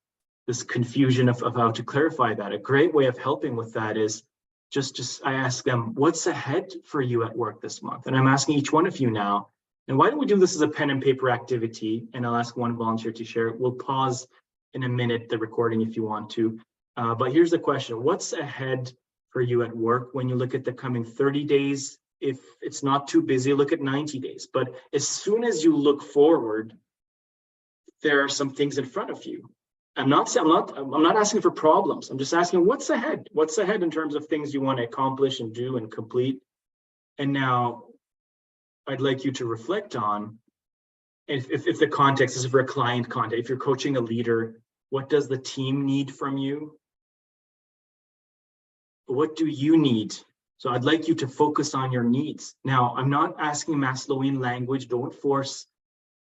[SPEAKER 2] confusion of how to clarify that. A great way of helping with that is just I ask them, what's ahead for you at work this month? And I'm asking each one of you now. And why don't we do this as a pen and paper activity? And I'll ask one volunteer to share it. We'll pause in a minute the recording if you want to. But here's the question. What's ahead for you at work when you look at the coming 30 days? If it's not too busy, look at 90 days. But as soon as you look forward, there are some things in front of you. I'm not asking for problems. I'm just asking what's ahead? What's ahead in terms of things you want to accomplish and do and complete? And now I'd like you to reflect on if the context is for a client context, if you're coaching a leader, what does the team need from you? What do you need? So I'd like you to focus on your needs. Now, I'm not asking Maslowian language. Don't force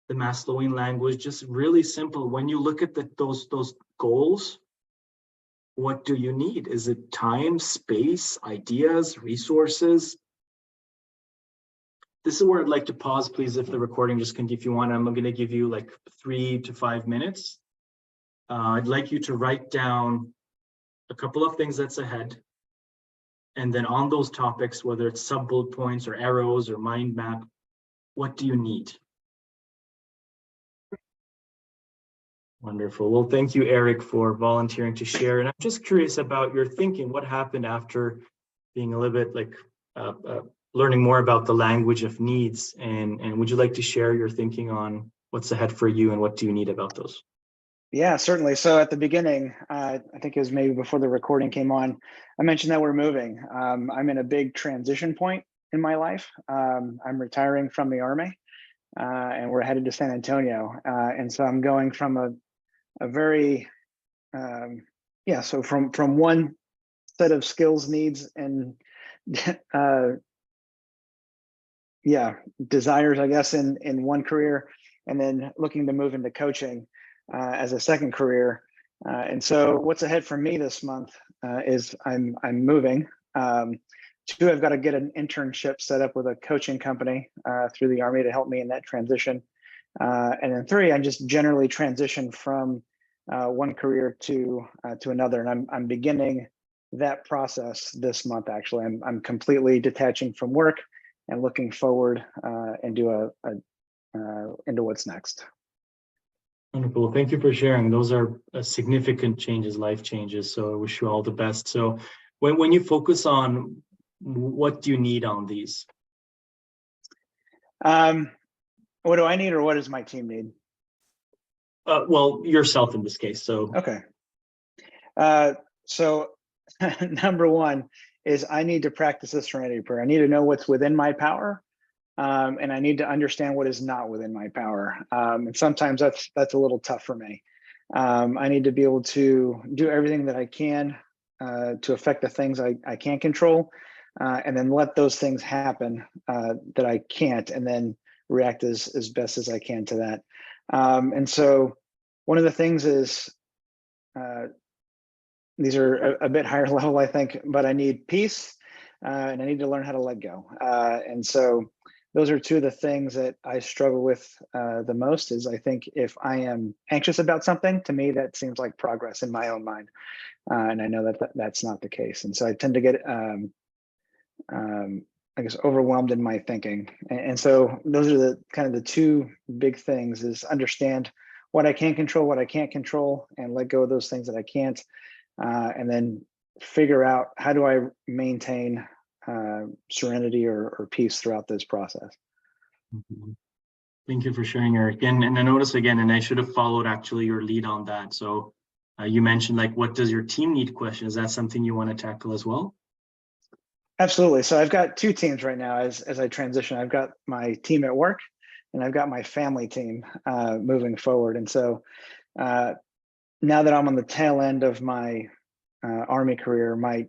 [SPEAKER 2] the Maslowian language. Just really simple. When you look at those goals, what do you need? Is it time, space, ideas, resources? This is where I'd like to pause, please, if the recording just can, if you want, I'm going to give you like 3 to 5 minutes. I'd like you to write down a couple of things that's ahead. And then on those topics, whether it's sub-bullet points or arrows or mind map, what do you need? Wonderful. Well, thank you, Eric, for volunteering to share. And I'm just curious about your thinking. What happened after being a little bit like learning more about the language of needs, and would you like to share your thinking on what's ahead for you and what do you need about those?
[SPEAKER 3] Yeah, certainly. So at the beginning, I think it was maybe before the recording came on, I mentioned that we're moving. I'm in a big transition point in my life. I'm retiring from the Army, and we're headed to San Antonio. And so I'm going from a very, so from one set of skills, needs, and desires, I guess, in one career, and then looking to move into coaching as a second career. And so what's ahead for me this month is I'm moving. 2, I've got to get an internship set up with a coaching company through the Army to help me in that transition. And then 3, I just generally transition from one career to another. And I'm beginning that process this month, actually. I'm completely detaching from work and looking forward into what's next.
[SPEAKER 2] Wonderful. Thank you for sharing. Those are significant changes, life changes. So I wish you all the best. So when you focus on what do you need on these?
[SPEAKER 3] What do I need, or what does my team need?
[SPEAKER 2] Well, yourself in this case. So
[SPEAKER 3] Okay. So number one is I need to practice the serenity prayer. I need to know what's within my power, and I need to understand what is not within my power. And sometimes that's a little tough for me. I need to be able to do everything that I can to affect the things I can't control, and then let those things happen that I can't, and then react as best as I can to that. And so one of the things is, these are a bit higher level, I think, but I need peace, and I need to learn how to let go. And so those are two of the things that I struggle with the most. Is I think if I am anxious about something, to me, that seems like progress in my own mind. And I know that that's not the case. And so I tend to get, I guess, overwhelmed in my thinking. And so those are the kind of the two big things: is understand what I can control, what I can't control, and let go of those things that I can't. And then figure out, how do I maintain serenity or peace throughout this process.
[SPEAKER 2] Mhm. Thank you for sharing, Eric. And I notice again, and I should have followed actually your lead on that. So you mentioned, like, what does your team need question? Is that something you want to tackle as well?
[SPEAKER 3] Absolutely. So I've got two teams right now as I transition. I've got my team at work, and I've got my family team moving forward. And so now that I'm on the tail end of my Army career, my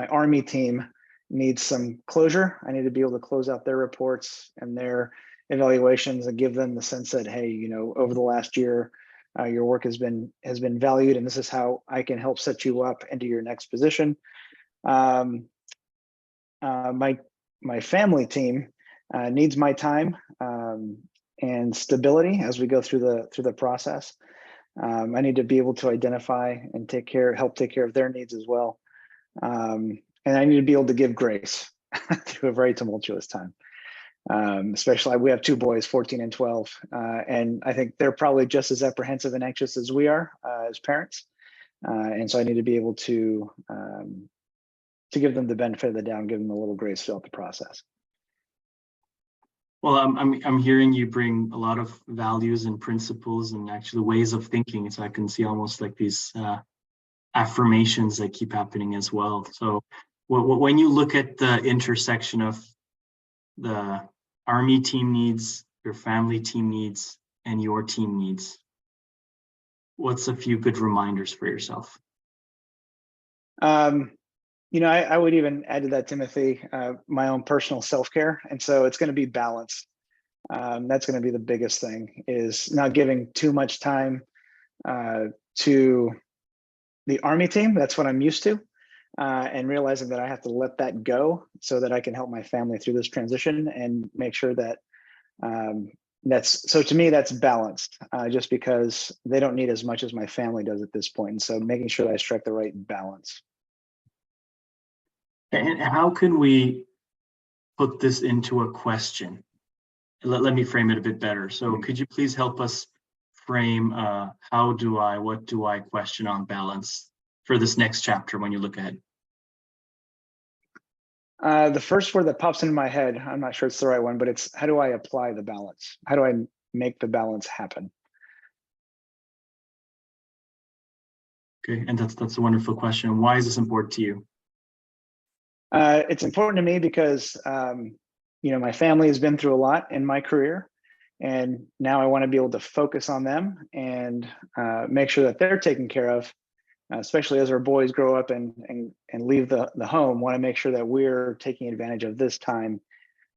[SPEAKER 3] Army team needs some closure. I need to be able to close out their reports and their evaluations and give them the sense that, hey, over the last year, your work has been valued, and this is how I can help set you up into your next position. My family team needs my time and stability as we go through the process. I need to be able to identify and help take care of their needs as well. And I need to be able to give grace through a very tumultuous time. Especially, we have two boys, 14 and 12. And I think they're probably just as apprehensive and anxious as we are as parents. And so I need to be able to give them the benefit of the doubt and give them a little grace throughout the process.
[SPEAKER 2] Well, I'm hearing you bring a lot of values and principles and actually ways of thinking. So I can see almost like these affirmations that keep happening as well. So when you look at the intersection of the Army team needs, your family team needs, and your team needs, what's a few good reminders for yourself?
[SPEAKER 3] I would even add to that, Timothy, my own personal self-care. And so it's going to be balance. That's going to be the biggest thing, is not giving too much time to the Army team. That's what I'm used to. And realizing that I have to let that go so that I can help my family through this transition and make sure that so to me, that's balanced, just because they don't need as much as my family does at this point. And so making sure that I strike the right balance.
[SPEAKER 2] And how can we put this into a question? Let me frame it a bit better. So could you please help us frame what do I question on balance for this next chapter when you look ahead?
[SPEAKER 3] The first word that pops into my head, I'm not sure it's the right one, but it's, how do I apply the balance? How do I make the balance happen?
[SPEAKER 2] Okay, and that's a wonderful question. Why is this important to you?
[SPEAKER 3] It's important to me because my family has been through a lot in my career, and now I want to be able to focus on them and make sure that they're taken care of, especially as our boys grow up and leave the home. Want to make sure that we're taking advantage of this time,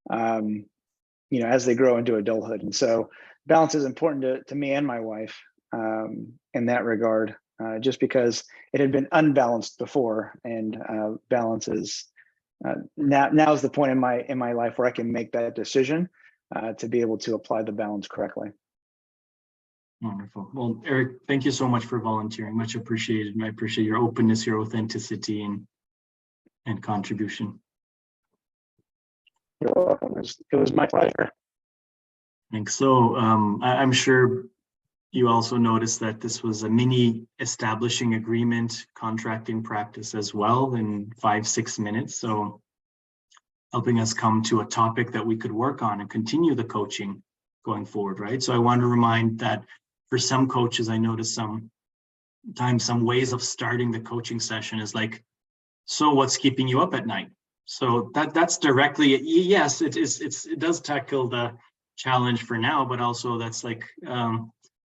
[SPEAKER 3] as they grow into adulthood. And so balance is important to me and my wife in that regard, just because it had been unbalanced before, and balance is now is the point in my life where I can make that decision to be able to apply the balance correctly.
[SPEAKER 2] Wonderful. Well, Eric, thank you so much for volunteering. Much appreciated. And I appreciate your openness, your authenticity, and contribution.
[SPEAKER 3] You're welcome. It was my pleasure.
[SPEAKER 2] Thanks. So I'm sure You also notice that this was a mini establishing agreement contracting practice as well in 5-6 minutes. So helping us come to a topic that we could work on and continue the coaching going forward, right? So I want to remind that for some coaches, I noticed sometimes some ways of starting the coaching session is like, so what's keeping you up at night? So that's directly, yes, it does tackle the challenge for now, but also that's like,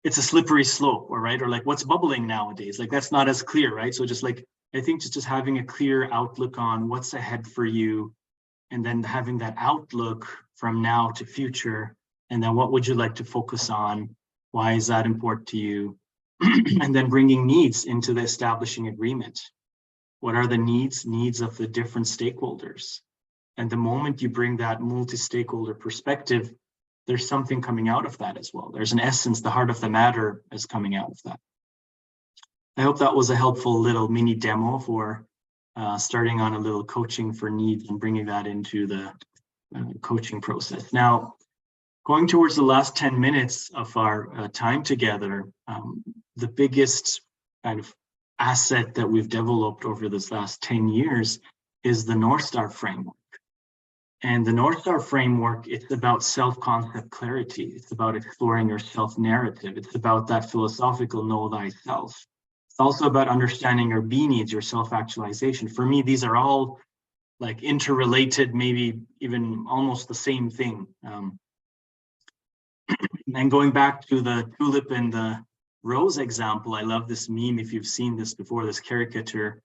[SPEAKER 2] it's a slippery slope, all right? Or like what's bubbling nowadays? Like that's not as clear, right? So just like, I think just having a clear outlook on what's ahead for you, and then having that outlook from now to future, and then what would you like to focus on? Why is that important to you? And then bringing needs into the establishing agreement. What are the needs of the different stakeholders? And the moment you bring that multi-stakeholder perspective, there's something coming out of that as well. There's an essence, the heart of the matter is coming out of that. I hope that was a helpful little mini demo for starting on a little coaching for needs and bringing that into the coaching process. Now, going towards the last 10 minutes of our time together, the biggest kind of asset that we've developed over this last 10 years is the North Star framework. And the North Star framework, it's about self-concept clarity. It's about exploring your self-narrative. It's about that philosophical know thyself. It's also about understanding your be needs, your self-actualization. For me, these are all like interrelated, maybe even almost the same thing. And going back to the tulip and the rose example, I love this meme, if you've seen this before, this caricature.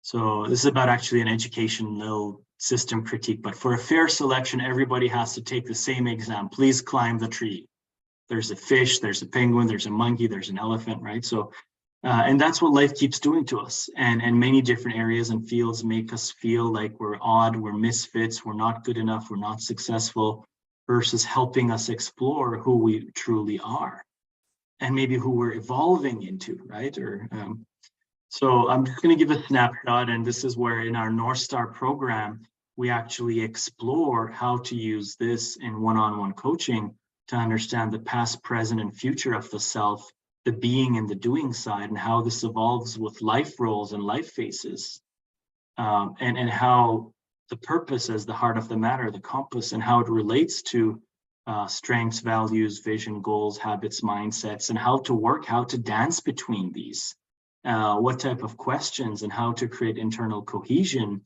[SPEAKER 2] So this is about actually an educational system critique, but for a fair selection, everybody has to take the same exam. Please climb the tree. There's a fish, there's a penguin, there's a monkey, there's an elephant, right? So, and that's what life keeps doing to us. And many different areas and fields make us feel like we're odd, we're misfits, we're not good enough, we're not successful, versus helping us explore who we truly are and maybe who we're evolving into, right? Or so I'm just going to give a snapshot, and this is where in our North Star program, we actually explore how to use this in one-on-one coaching to understand the past, present, and future of the self, the being and the doing side, and how this evolves with life roles and life phases, and how the purpose as the heart of the matter, the compass, and how it relates to strengths, values, vision, goals, habits, mindsets, and how to work, how to dance between these. What type of questions and how to create internal cohesion.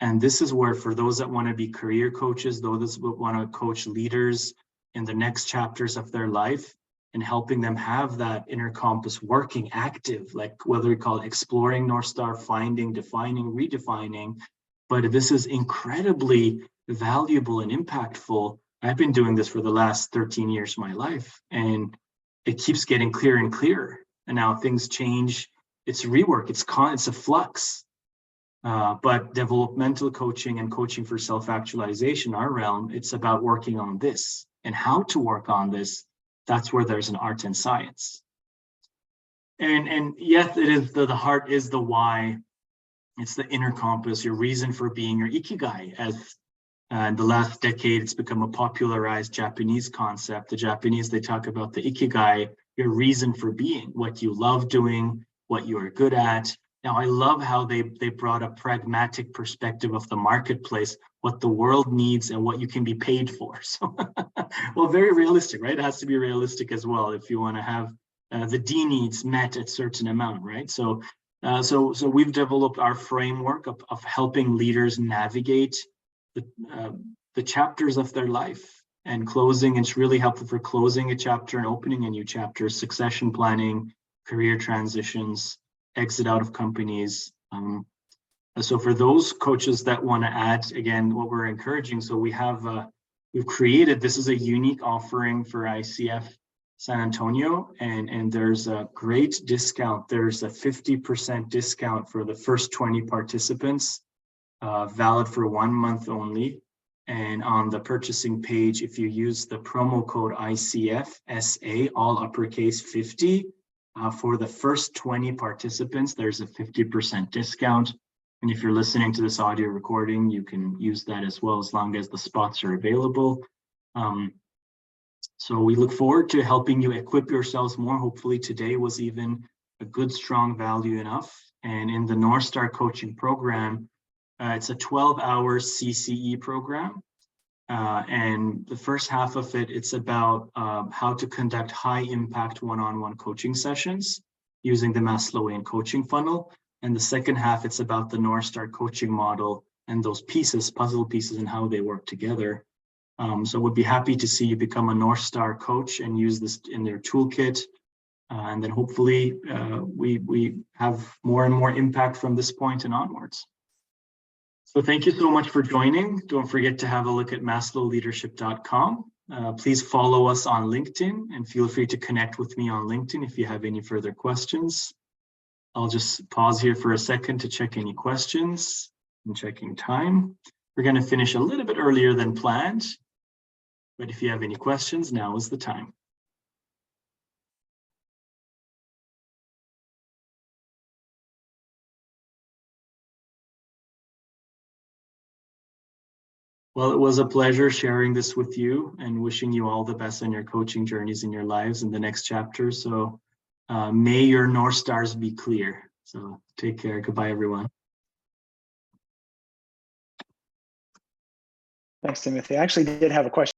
[SPEAKER 2] And this is where, for those that want to be career coaches, those that want to coach leaders in the next chapters of their life, and helping them have that inner compass working active, like whether we call it exploring North Star, finding, defining, redefining. But this is incredibly valuable and impactful. I've been doing this for the last 13 years of my life, and it keeps getting clearer and clearer. And now things change. It's rework, it's a flux. But developmental coaching and coaching for self-actualization, our realm, it's about working on this and how to work on this. That's where there's an art and science. And yes, it is the heart is the why. It's the inner compass, your reason for being, your ikigai. As in the last decade, it's become a popularized Japanese concept. The Japanese, they talk about the ikigai, your reason for being, what you love doing, what you are good at. Now, I love how they brought a pragmatic perspective of the marketplace, what the world needs and what you can be paid for. So, well, very realistic, right? It has to be realistic as well if you want to have the D needs met at a certain amount, right? So we've developed our framework of helping leaders navigate the chapters of their life and closing. It's really helpful for closing a chapter and opening a new chapter, succession planning, career transitions, exit out of companies. So for those coaches that want to add, again, what we're encouraging, so we've created, this is a unique offering for ICF San Antonio, and there's a great discount. There's a 50% discount for the first 20 participants, valid for 1 month only. And on the purchasing page, if you use the promo code ICFSA, all uppercase 50, for the first 20 participants, there's a 50% discount. And if you're listening to this audio recording, you can use that as well, as long as the spots are available. So we look forward to helping you equip yourselves more. Hopefully today was even a good, strong value enough. And in the North Star coaching program, it's a 12-hour CCE program. And the first half of it, it's about how to conduct high impact one-on-one coaching sessions using the Maslowian coaching funnel. And the second half, it's about the North Star coaching model and those pieces, puzzle pieces, and how they work together. So we'd be happy to see you become a North Star coach and use this in their toolkit. And then hopefully we have more and more impact from this point and onwards. So thank you so much for joining. Don't forget to have a look at maslowleadership.com. Please follow us on LinkedIn and feel free to connect with me on LinkedIn if you have any further questions. I'll just pause here for a second to check any questions. I'm checking time. We're going to finish a little bit earlier than planned, but if you have any questions, now is the time. Well, it was a pleasure sharing this with you and wishing you all the best on your coaching journeys in your lives in the next chapter. So may your North Stars be clear. So take care. Goodbye, everyone.
[SPEAKER 3] Thanks, Timothy. I actually did have a question.